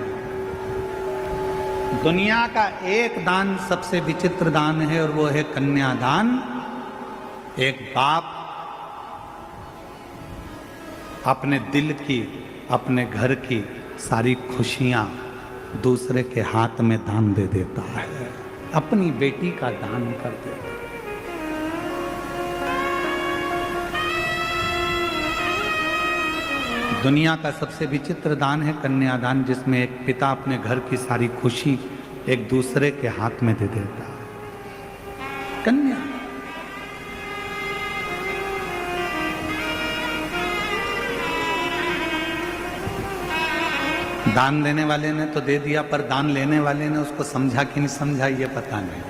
दुनिया का एक दान सबसे विचित्र दान है और वो है कन्यादान। एक बाप अपने दिल की, अपने घर की सारी खुशियां दूसरे के हाथ में दान दे देता है, अपनी बेटी का दान कर देता है। दुनिया का सबसे विचित्र दान है कन्यादान, जिसमें एक पिता अपने घर की सारी खुशी एक दूसरे के हाथ में दे देता है। कन्या दान देने वाले ने तो दे दिया, पर दान लेने वाले ने उसको समझा कि नहीं समझा ये पता नहीं।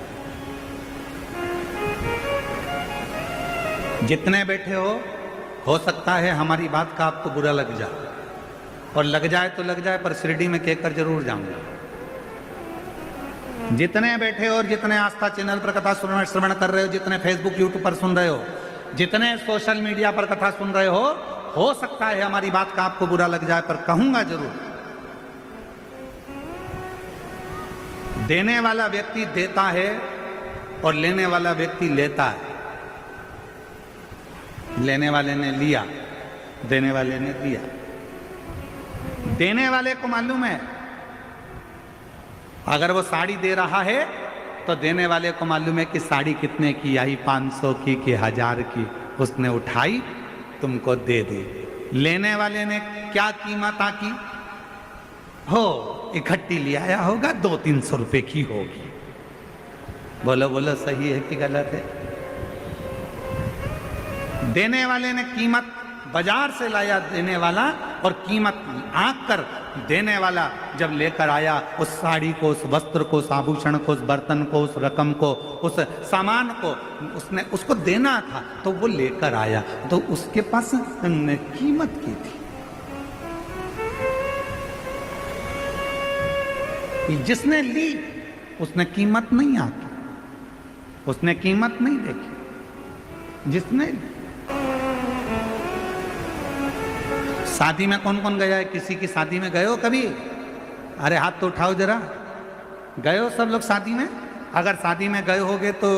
जितने बैठे हो सकता है हमारी बात का आपको बुरा लग जाए, और लग जाए तो लग जाए, पर शिरडी में कहकर जरूर जाऊंगा। जितने बैठे हो और जितने आस्था चैनल पर कथा श्रवण कर रहे हो, जितने फेसबुक यूट्यूब पर सुन रहे हो, जितने सोशल मीडिया पर कथा सुन रहे हो सकता है हमारी बात का आपको बुरा लग जाए, पर कहूंगा जरूर। देने वाला व्यक्ति देता है और लेने वाला व्यक्ति लेता है। लेने वाले ने लिया, देने वाले ने दिया। देने वाले को मालूम है अगर वो साड़ी दे रहा है तो देने वाले को मालूम है कि साड़ी कितने की आई, 500 की कि 1000 की। उसने उठाई, तुमको दे दी। लेने वाले ने क्या कीमत आकी हो, इकट्ठी ले आया होगा, 200-300 रुपए की होगी। बोलो बोलो, सही है कि गलत है? देने वाले ने कीमत बाजार से लाया देने वाला, और कीमत आंक कर देने वाला जब लेकर आया उस साड़ी को, उस वस्त्र को, उस आभूषण को, उस बर्तन को, उस रकम को, उस सामान को, उसने उसको देना था तो वो लेकर आया, तो उसके पास कीमत की थी। जिसने ली उसने कीमत नहीं आकी, उसने कीमत नहीं देखी। जिसने शादी में कौन कौन गया है? किसी की शादी में गए हो कभी? अरे हाथ तो उठाओ जरा। गए हो सब लोग शादी में? अगर शादी में गए होगे तो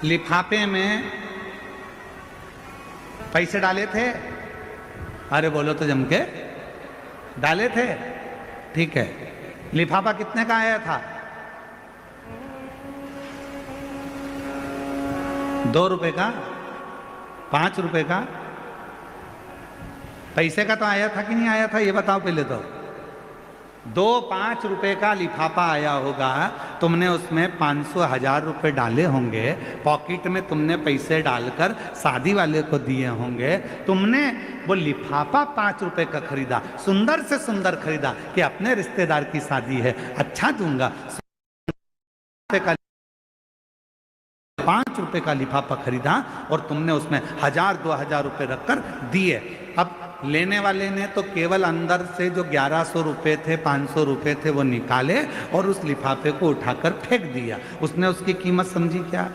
लिफाफे में पैसे डाले थे? अरे बोलो तो जम के डाले थे। ठीक है, लिफाफा कितने का आया था? 2 रुपए का, 5 रुपए का? पैसे का तो आया था कि नहीं आया था, ये बताओ पहले तो। 2-5 रुपए का लिफाफा आया होगा, तुमने उसमें 500-1000 रुपए डाले होंगे, पॉकेट में तुमने पैसे डालकर शादी वाले को दिए होंगे, तुमने वो लिफाफा 5 रुपए का खरीदा, सुंदर से सुंदर खरीदा कि अपने रिश्तेदार की शादी है, अच्छा दूंगा, 5 रुपए का लिफाफा खरीदा और तुमने उसमें 1000-2000 रुपए रखकर दिए। अब लेने वाले ने तो केवल अंदर से जो 1100 रुपए थे, 500 रुपए थे, वो निकाले और उस लिफाफे को उठाकर फेंक दिया। उसने उसकी कीमत समझी क्या?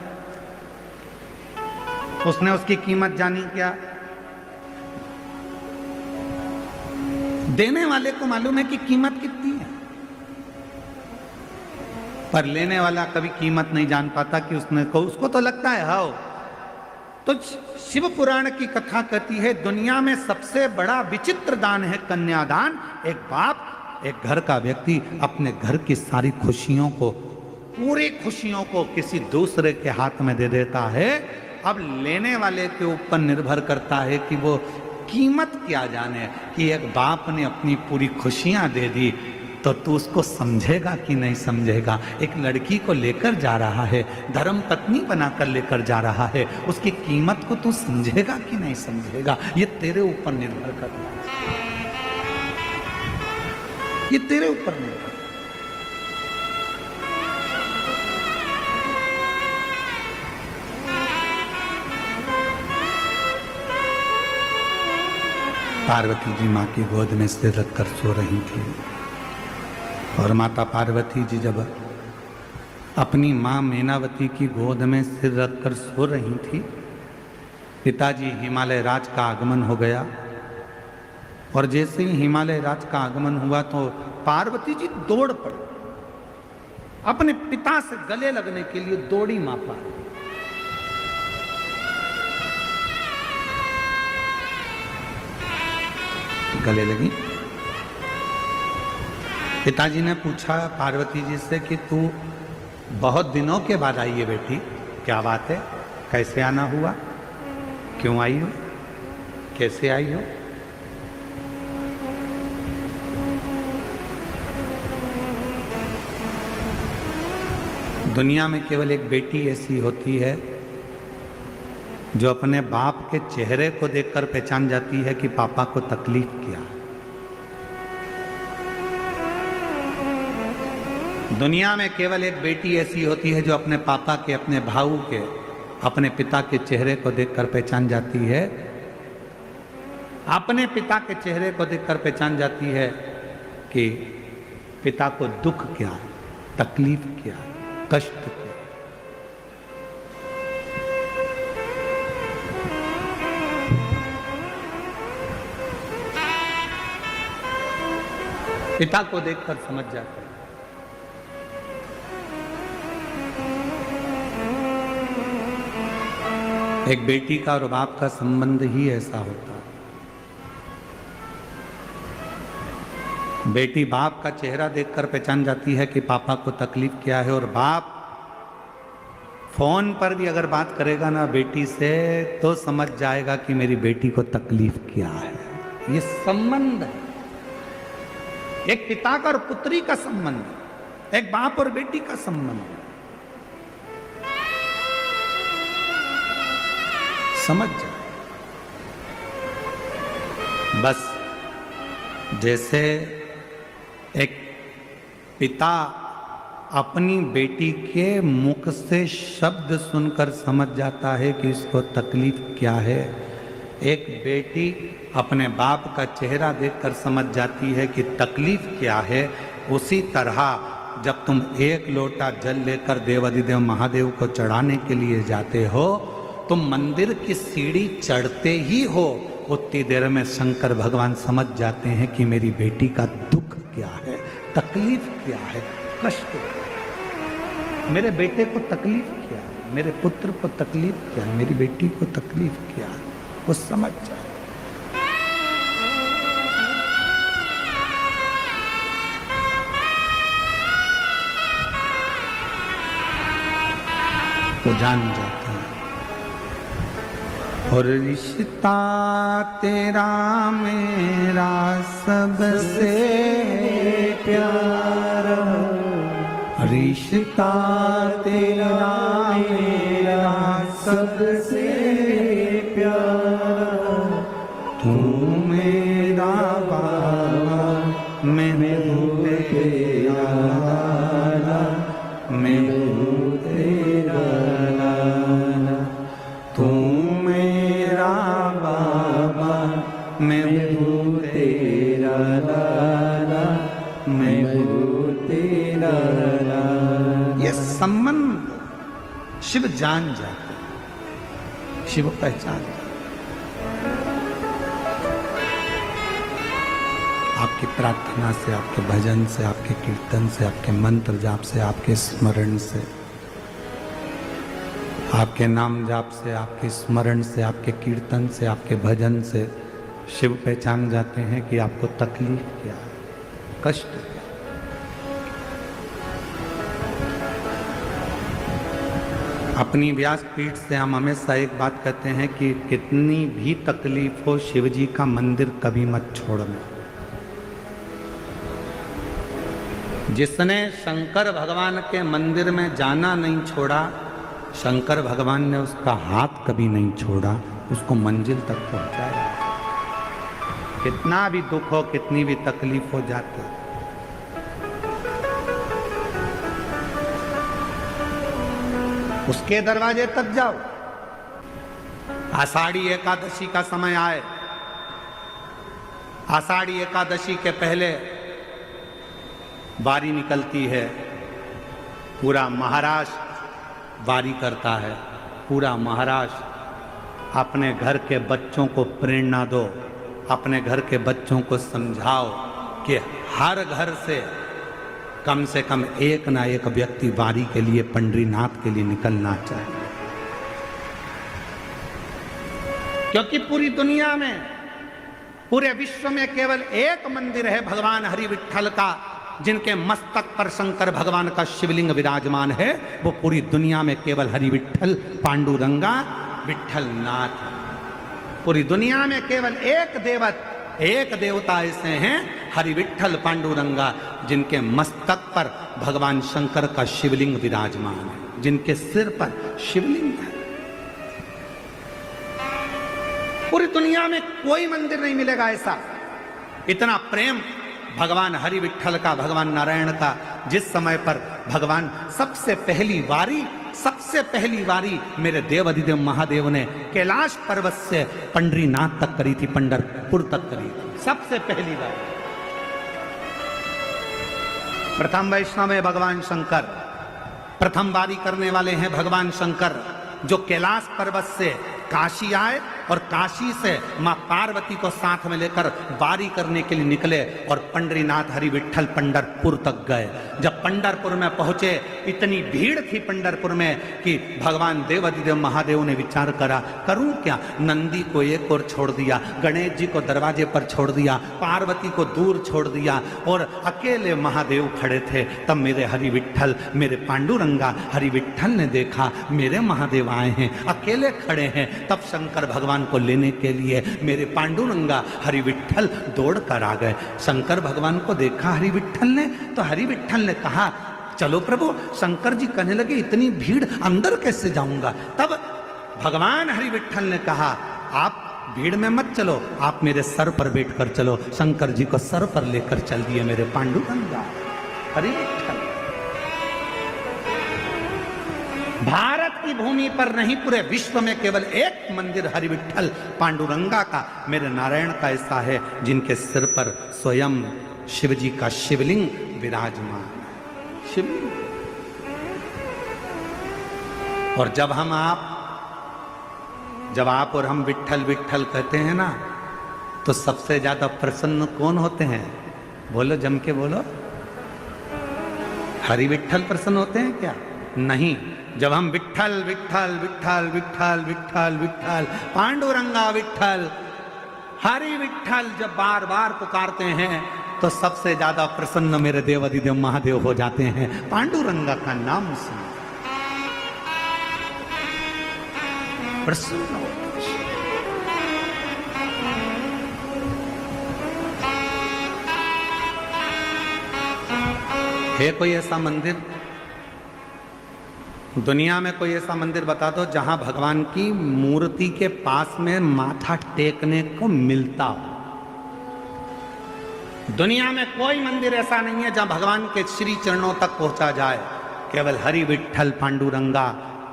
उसने उसकी कीमत जानी क्या? देने वाले को मालूम है कि कीमत कितनी है, पर लेने वाला कभी कीमत नहीं जान पाता कि उसको तो लगता है हाओ। तो शिव पुराण की कथा कहती है दुनिया में सबसे बड़ा विचित्र दान है कन्यादान। एक बाप, एक घर का व्यक्ति अपने घर की सारी खुशियों को, पूरी खुशियों को किसी दूसरे के हाथ में दे देता है। अब लेने वाले के ऊपर निर्भर करता है कि वो कीमत क्या जाने कि एक बाप ने अपनी पूरी खुशियां दे दी, तो तू उसको समझेगा कि नहीं समझेगा। एक लड़की को लेकर जा रहा है, धर्म पत्नी बनाकर लेकर जा रहा है, उसकी कीमत को तू समझेगा कि नहीं समझेगा, ये तेरे ऊपर निर्भर करता है, ये तेरे ऊपर निर्भर। पार्वती जी माँ की गोद में सिर रखकर सो रही थी और माता पार्वती जी जब अपनी माँ मैनावती की गोद में सिर रखकर सो रही थी, पिताजी हिमालय राज का आगमन हो गया। और जैसे ही हिमालय राज का आगमन हुआ तो पार्वती जी दौड़ पड़ी, अपने पिता से गले लगने के लिए दौड़ी माँ पार्वती। गले लगी। पिताजी ने पूछा पार्वती जी से कि तू बहुत दिनों के बाद आई है बेटी, क्या बात है, कैसे आना हुआ, क्यों आई हो, कैसे आई हो? दुनिया में केवल एक बेटी ऐसी होती है जो अपने बाप के चेहरे को देखकर पहचान जाती है कि पापा को तकलीफ क्या है। दुनिया में केवल एक बेटी ऐसी होती है जो अपने पापा के, अपने भाऊ के, अपने पिता के चेहरे को देखकर पहचान जाती है, अपने पिता के चेहरे को देखकर पहचान जाती है कि पिता को दुख क्या है, तकलीफ क्या है, कष्ट क्या है। पिता को देखकर समझ जाते हैं। एक बेटी का और बाप का संबंध ही ऐसा होता है। बेटी बाप का चेहरा देखकर पहचान जाती है कि पापा को तकलीफ क्या है, और बाप फोन पर भी अगर बात करेगा ना बेटी से तो समझ जाएगा कि मेरी बेटी को तकलीफ क्या है। ये संबंध है, एक पिता का और पुत्री का संबंध, एक बाप और बेटी का संबंध। समझ जाए। बस जैसे एक पिता अपनी बेटी के मुख से शब्द सुनकर समझ जाता है कि इसको तकलीफ क्या है, एक बेटी अपने बाप का चेहरा देखकर समझ जाती है कि तकलीफ क्या है। उसी तरह जब तुम एक लोटा जल लेकर देवाधिदेव महादेव को चढ़ाने के लिए जाते हो, तुम मंदिर की सीढ़ी चढ़ते ही हो, उतनी देर में शंकर भगवान समझ जाते हैं कि मेरी बेटी का दुख क्या है, तकलीफ क्या है, कष्ट क्या है, मेरे बेटे को तकलीफ क्या है, मेरे पुत्र को तकलीफ क्या है, मेरी बेटी को तकलीफ क्या है, वो समझ जाए। वो जान जाते हैं। और रिश्ता तेरा मेरा सबसे प्यारा, रिश्ता तेरा मेरा सबसे प्यारा, तू मेरा बाबा मैं हूँ तेरा लाला, मैं हूँ तेरा लाला, तू मेरा बाबा मैं हूँ तेरा लाला, मैं हूँ तेरा लाला। ये संबंध शिव जान जाते, शिव पहचान जाते। आपकी प्रार्थना से, आपके भजन से, आपके कीर्तन से, आपके मंत्र जाप से, आपके स्मरण से, आपके नाम जाप से, आपके स्मरण से, आपके कीर्तन से, आपके भजन से शिव पहचान जाते हैं कि आपको तकलीफ क्या है, कष्ट क्या है। अपनी व्यासपीठ से हम हमेशा एक बात कहते हैं कि कितनी भी तकलीफ हो, शिव जी का मंदिर कभी मत छोड़ना। जिसने शंकर भगवान के मंदिर में जाना नहीं छोड़ा, शंकर भगवान ने उसका हाथ कभी नहीं छोड़ा, उसको मंजिल तक पहुंचाया। कितना भी दुख हो, कितनी भी तकलीफ हो जाती, उसके दरवाजे तक जाओ। आषाढ़ी एकादशी का समय आए, आषाढ़ी एकादशी के पहले वारी निकलती है, पूरा महाराष्ट्र वारी करता है। पूरा महाराष्ट्र अपने घर के बच्चों को प्रेरणा दो, अपने घर के बच्चों को समझाओ कि हर घर से कम एक ना एक व्यक्ति वारी के लिए, पंडरीनाथ के लिए निकलना चाहिए। क्योंकि पूरी दुनिया में, पूरे विश्व में केवल एक मंदिर है भगवान हरि विट्ठल का, जिनके मस्तक पर शंकर भगवान का शिवलिंग विराजमान है। वो पूरी दुनिया में केवल हरि विट्ठल पांडुरंगा विट्ठल नाथ। पूरी दुनिया में केवल एक देवता ऐसे हैं, हरि विट्ठल पांडुरंगा, जिनके मस्तक पर भगवान शंकर का शिवलिंग विराजमान है, जिनके सिर पर शिवलिंग है। पूरी दुनिया में कोई मंदिर नहीं मिलेगा ऐसा, इतना प्रेम भगवान हरि विट्ठल का, भगवान नारायण का। जिस समय पर भगवान सबसे पहली वारी मेरे देव अधिदेव महादेव ने कैलाश पर्वत से पंडरीनाथ तक करी थी, पंढरपुर तक करी थी, सबसे पहली बार। प्रथम वैष्णव है भगवान शंकर, प्रथम वारी करने वाले हैं भगवान शंकर, जो कैलाश पर्वत से काशी आए और काशी से मां पार्वती को साथ में लेकर वारी करने के लिए निकले और पंडरीनाथ हरि विट्ठल पंढरपुर तक गए। जब पंढरपुर में पहुंचे, इतनी भीड़ थी पंढरपुर में कि भगवान देवाधिदेव महादेव ने विचार करा, करूं क्या। नंदी को एक ओर छोड़ दिया, गणेश जी को दरवाजे पर छोड़ दिया, पार्वती को दूर छोड़ दिया और अकेले महादेव खड़े थे। तब मेरे हरि विट्ठल, मेरे पांडुरंगा हरि विट्ठल ने देखा मेरे महादेव आए हैं, अकेले खड़े हैं। तब शंकर भगवान को लेने के लिए मेरे पांडुरंगा हरि विट्ठल दौड़ कर आ गए। शंकर भगवान को देखा हरि विट्ठल ने, तो हरि विट्ठल ने कहा, चलो प्रभु। शंकर जी कहने लगे, इतनी भीड़ अंदर कैसे जाऊंगा। तब भगवान हरि विट्ठल ने कहा, आप भीड़ में मत चलो, आप मेरे सर पर बैठकर चलो। शंकर जी को सर पर लेकर चल दिए मेरे पांडुरंगा हरि विट्ठल। भारत की भूमि पर नहीं, पूरे विश्व में केवल एक मंदिर हरि विट्ठल पांडुरंगा का, मेरे नारायण का ऐसा है, जिनके सिर पर स्वयं शिव जी का शिवलिंग विराजमान। शिवलिंग। और जब आप और हम विट्ठल विट्ठल कहते हैं ना, तो सबसे ज्यादा प्रसन्न कौन होते हैं? बोलो, जम के बोलो। हरि विट्ठल प्रसन्न होते हैं क्या? नहीं। जब हम विट्ठल विट्ठल विट्ठल विट्ठल विट्ठल विट्ठल पांडुरंगा विट्ठल हरि विट्ठल जब बार बार पुकारते हैं, तो सबसे ज्यादा प्रसन्न मेरे देवाधिदेव महादेव हो जाते हैं पांडुरंगा का नाम सुन। प्रसन्न होते हैं। है कोई ऐसा मंदिर, दुनिया में कोई ऐसा मंदिर बता दो जहां भगवान की मूर्ति के पास में माथा टेकने को मिलता हो। दुनिया में कोई मंदिर ऐसा नहीं है जहां भगवान के श्री चरणों तक पहुंचा जाए। केवल हरि विठ्ठल पांडुरंगा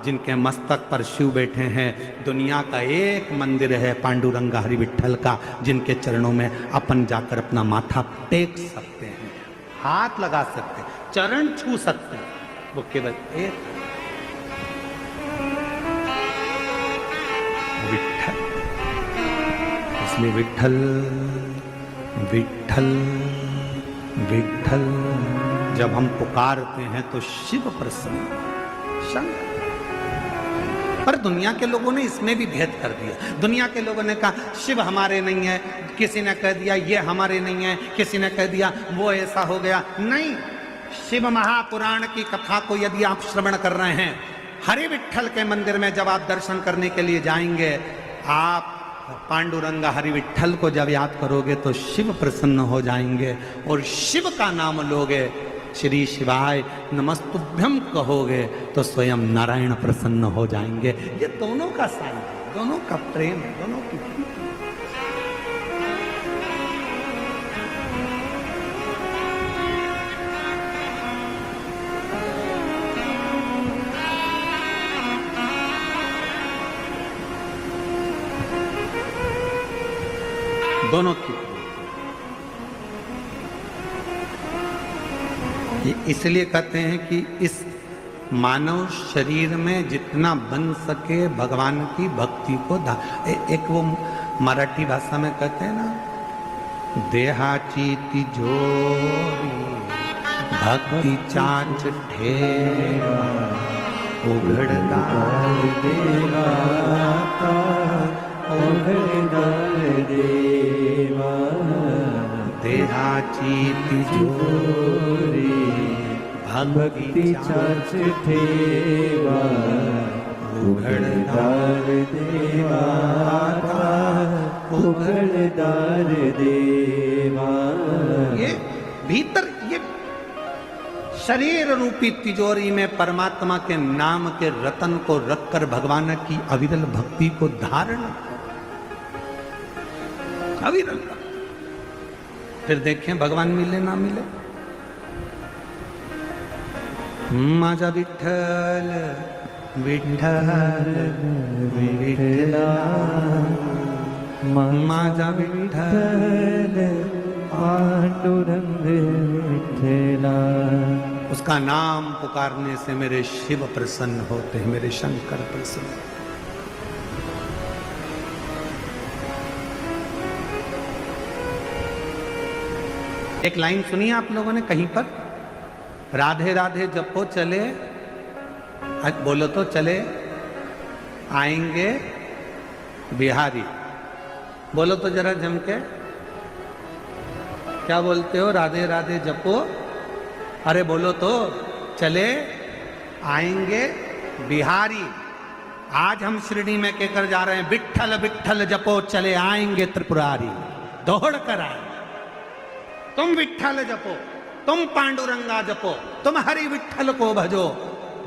जिनके मस्तक पर शिव बैठे हैं, दुनिया का एक मंदिर है पांडुरंगा हरि विठ्ठल का, जिनके चरणों में अपन जाकर अपना माथा टेक सकते हैं, हाथ लगा सकते हैं, चरण छू सकते हैं। वो केवल एक विठ्ठल। इसलिए विठ्ठल विठ्ठल विठ्ठल जब हम पुकारते हैं तो शिव प्रसन्न, शंकर। पर दुनिया के लोगों ने इसमें भी भेद कर दिया। दुनिया के लोगों ने कहा शिव हमारे नहीं है, किसी ने कह दिया ये हमारे नहीं है, किसी ने कह दिया वो ऐसा हो गया। नहीं, शिव महापुराण की कथा को यदि आप श्रवण कर रहे हैं, हरि विठ्ठल के मंदिर में जब आप दर्शन करने के लिए जाएंगे, आप पांडुरंगा हरि विठ्ठल को जब याद करोगे तो शिव प्रसन्न हो जाएंगे। और शिव का नाम लोगे, श्री शिवाय नमस्तुभ्यम कहोगे तो स्वयं नारायण प्रसन्न हो जाएंगे। ये दोनों का साई है, दोनों का प्रेम है, दोनों की प्रीति। दोनों की इसलिए कहते हैं कि इस मानव शरीर में जितना बन सके भगवान की भक्ति को एक वो मराठी भाषा में कहते हैं ना, देहाची तिजोरी भक्ति चांच ठेवा उघडदार देवा उघडदार देवा देहाची तिजोरी भक्ति चांच ठेवा उघडदार देवा उघडदार देवा। ये भीतर ये शरीर रूपी तिजोरी में परमात्मा के नाम के रतन को रखकर भगवान की अविरल भक्ति को धारण, अविरल। फिर देखें भगवान मिले ना मिले। माझा विठ्ठल विठ्ठल विठ्ठला, माझा विठ्ठल पांडुरंग विठ्ठला। उसका नाम पुकारने से मेरे शिव प्रसन्न होते हैं, मेरे शंकर प्रसन्न। एक लाइन सुनी आप लोगों ने कहीं पर, राधे राधे जपो चले, बोलो तो चले आएंगे बिहारी। बोलो तो जरा जम के, क्या बोलते हो? राधे राधे जपो, अरे बोलो तो चले आएंगे बिहारी। आज हम शिरडी में कहकर जा रहे हैं, विठ्ठल विठ्ठल जपो चले आएंगे त्रिपुरारी। दौड़ कर आए, तुम विठ्ठल जपो, तुम पांडुरंगा जपो, तुम हरि विठ्ठल को भजो।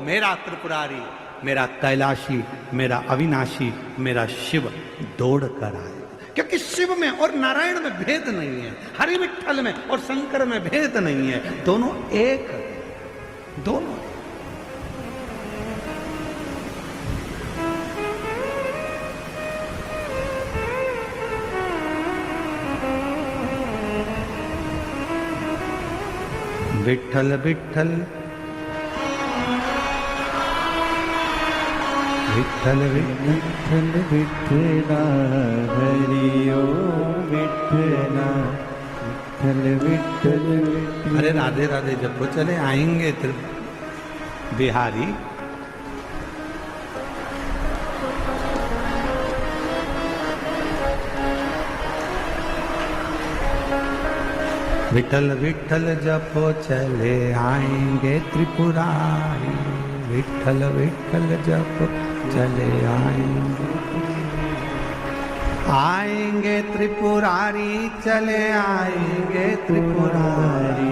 मेरा त्रिपुरारी, मेरा कैलाशी, मेरा अविनाशी, मेरा शिव दौड़ कर आए। क्योंकि शिव में और नारायण में भेद नहीं है, हरि विठ्ठल में और शंकर में भेद नहीं है, दोनों एक, दोनों। विठ्ठल विठ्ठल विठ्ठल विठ्ठल विठ्ठला हरि ओम विठ्ठला विठ्ठल विठ्ठल विठ्ठल। अरे राधे राधे जपो चले आएंगे बिहारी। विठल विठल जपो चले आएंगे त्रिपुरारी। विठल विठल जपो चले आएंगे। आएंगे त्रिपुरारी चले आएंगे त्रिपुरारी,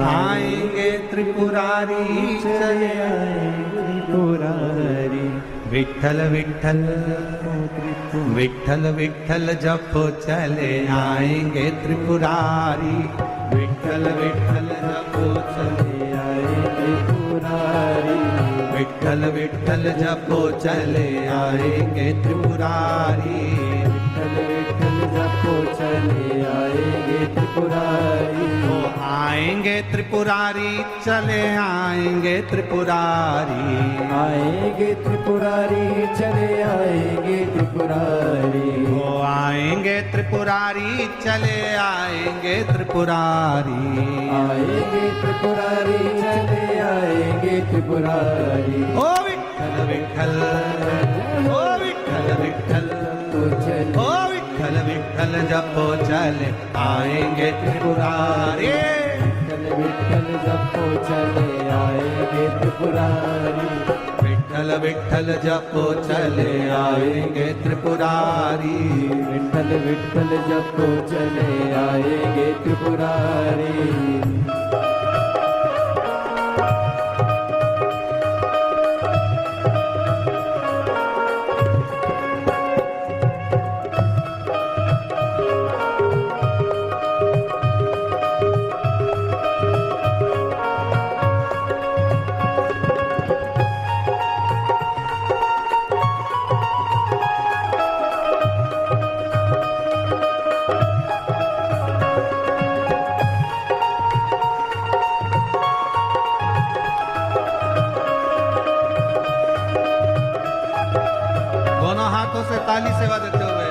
आएंगे त्रिपुरारी चले आएंगे त्रिपुरारी। विठ्ठल विठ्ठल विठ्ठल विठ्ठल जपो चले आएंगे त्रिपुरारी, विठ्ठल विठ्ठल जपो चले आएंगे त्रिपुरारी, विठ्ठल विठ्ठल जपो चले आएंगे त्रिपुरारी, विठ्ठल विठ्ठल जपो चले आएंगे त्रिपुरारी। ओ आएंगे त्रिपुरारी चले आएंगे त्रिपुरारी, आएंगे त्रिपुरारी चले आएंगे त्रिपुरारी। ओ आएंगे त्रिपुरारी चले आएंगे त्रिपुरारी, आएंगे त्रिपुरारी चले आएंगे त्रिपुरारी। ओ विठ्ठल विठ्ठल, ओ विठ्ठल विठ्ठल, ओ विठ्ठल विठ्ठल जपो चले आएंगे त्रिपुरारी, विठ्ठल विठ्ठल जपो चले आएंगे त्रिपुरारी। विठ्ठल विठ्ठल जपो चले आएंगे त्रिपुरारी, विठ्ठल विठ्ठल जपो चले आएंगे त्रिपुरारी। दोनों हाथों से ताली सेवा देते हुए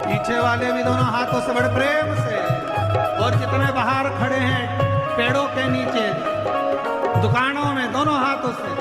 पीछे वाले भी दोनों हाथों से बड़े प्रेम से, और जितने बाहर खड़े हैं पेड़ों के नीचे दुकानों में दोनों हाथों से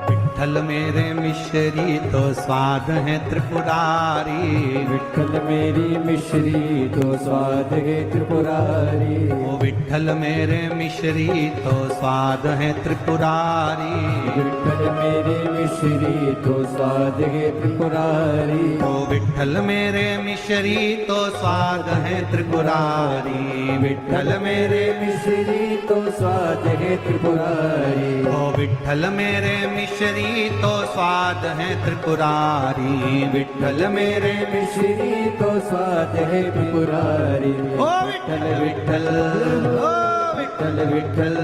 विठ्ठल मेरे मिश्री तो स्वाद है त्रिपुरारी, विठ्ठल मेरी मिश्री तो स्वाद है त्रिपुरारी। ओ विठ्ठल मेरे मिश्री तो स्वाद है त्रिपुरारी, विठ्ठल मेरे मिश्री तो स्वाद है त्रिपुरारी। ओ विठ्ठल मेरे मिश्री तो स्वाद है त्रिपुरारी, विठ्ठल मेरे मिश्री तो स्वाद है त्रिपुरारी। ओ विठ्ठल मेरे मिश्री तो स्वाद है त्रिपुरारी, विठ्ठल मेरे मिश्री तो स्वाद है त्रिपुरारी। ओ विठ्ठल विठ्ठल, ओ विठ्ठल विठ्ठल,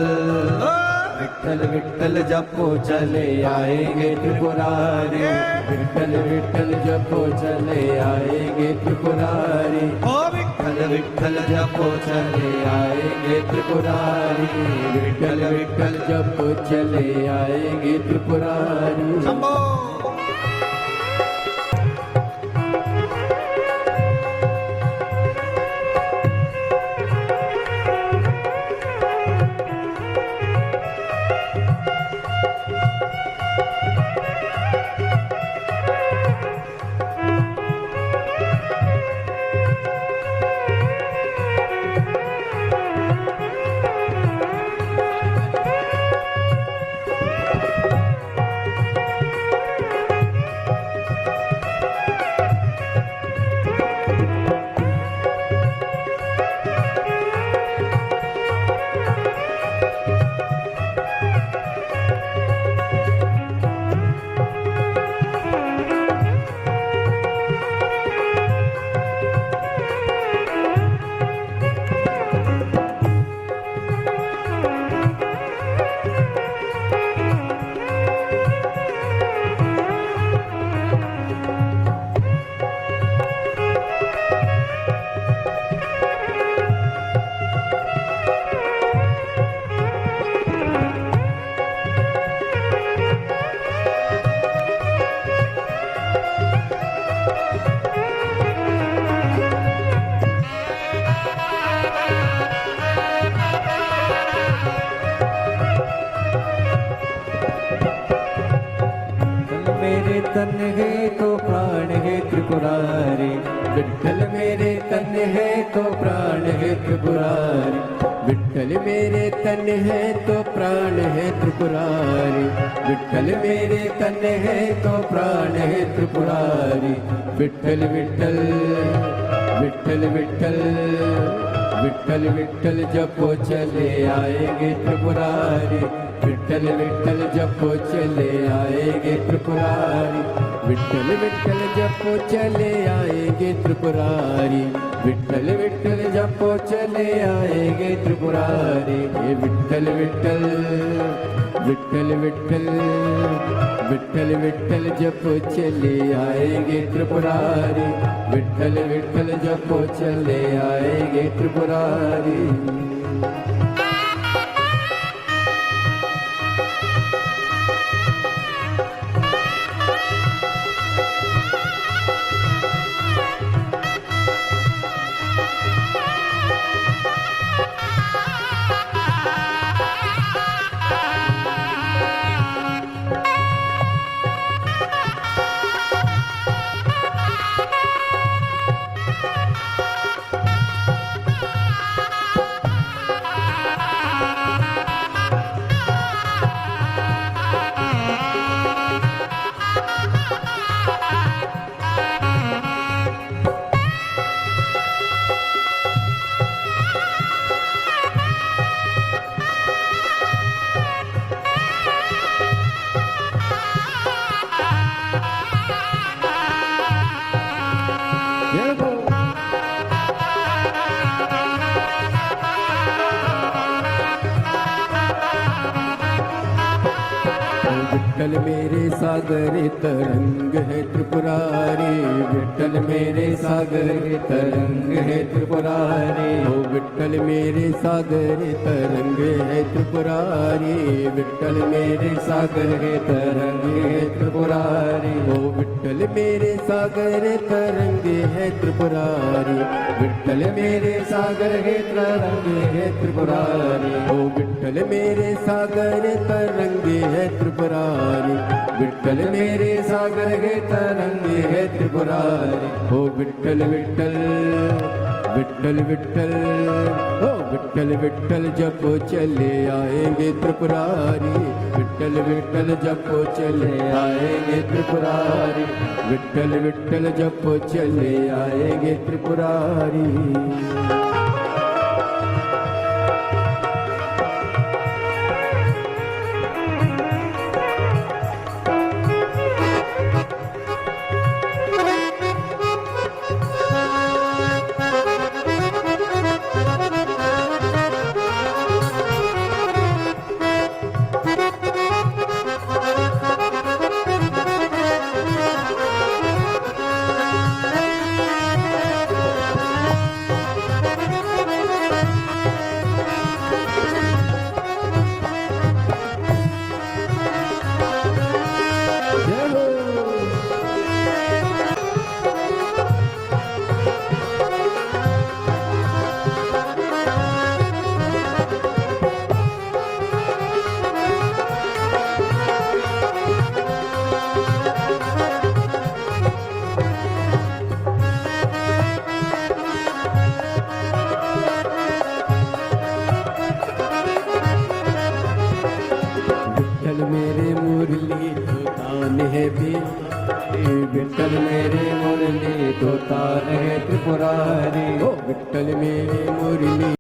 ओ विठ्ठल विठ्ठल जपो चले आएंगे त्रिपुरारी। विठ्ठल विठ्ठल जपो चले आएंगे त्रिपुरारी। ओ विठ्ठल विठ्ठल जपो चले आएंगे त्रिपुरारी। विठ्ठल विठ्ठल जपो चले आएंगे त्रिपुरारी। शंभो। तन है तो प्राण है त्रिपुरारी, विठ्ठल मेरे तन है तो प्राण है त्रिपुरारी, विठ्ठल मेरे तन है तो प्राण है त्रिपुरारी, विठ्ठल मेरे तन है तो प्राण है त्रिपुरारी, विठ्ठल विठ्ठल विठ्ठल विठ्ठल विठ्ठल विठ्ठल जपो चले आएंगे त्रिपुरारी, विठ्ठल विठ्ठल जपो चले आएंगे त्रिपुरारी, विठ्ठल विठ्ठल जपो चले आएंगे त्रिपुरारी, विठ्ठल विठ्ठल जपो चले आएंगे त्रिपुरारी, ये विठ्ठल विठ्ठल विठ्ठल विठ्ठल विठ्ठल विठ्ठल जपो चले आएंगे त्रिपुरारी, विठ्ठल विठ्ठल जपो चले आएंगे त्रिपुरारी। विठ्ठल मेरे सागर तरंग है त्रिपुरारी, विठ्ठल मेरे सागर तरंग है त्रिपुरारी, ओ विठ्ठल मेरे सागर तरंग है त्रिपुरारी, विठ्ठल मेरे सागर तरंग है त्रिपुरारी, ओ विठ्ठल मेरे सागर तरंग है त्रिपुरारी, विठ्ठल मेरे सागर तरंग है त्रिपुरारी, ओ विठ्ठल मेरे सागर तरंग है त्रिपुरारी, विठ्ठल मेरे सागर है तरंग है त्रिपुरारी, ओ विठ्ठल विठ्ठल विठ्ठल विठ्ठल ओ विठ्ठल विठ्ठल जपो चले आएंगे त्रिपुरारी, विठ्ठल विठ्ठल जपो चले आएंगे त्रिपुरारी, विठ्ठल विठ्ठल जपो चले आएंगे त्रिपुरारी। मेरे मुरली तो तान है भी, विठ्ठल मेरे मुरली तो तान है त्रिपुरारी, ओ विठ्ठल मेरे मुरली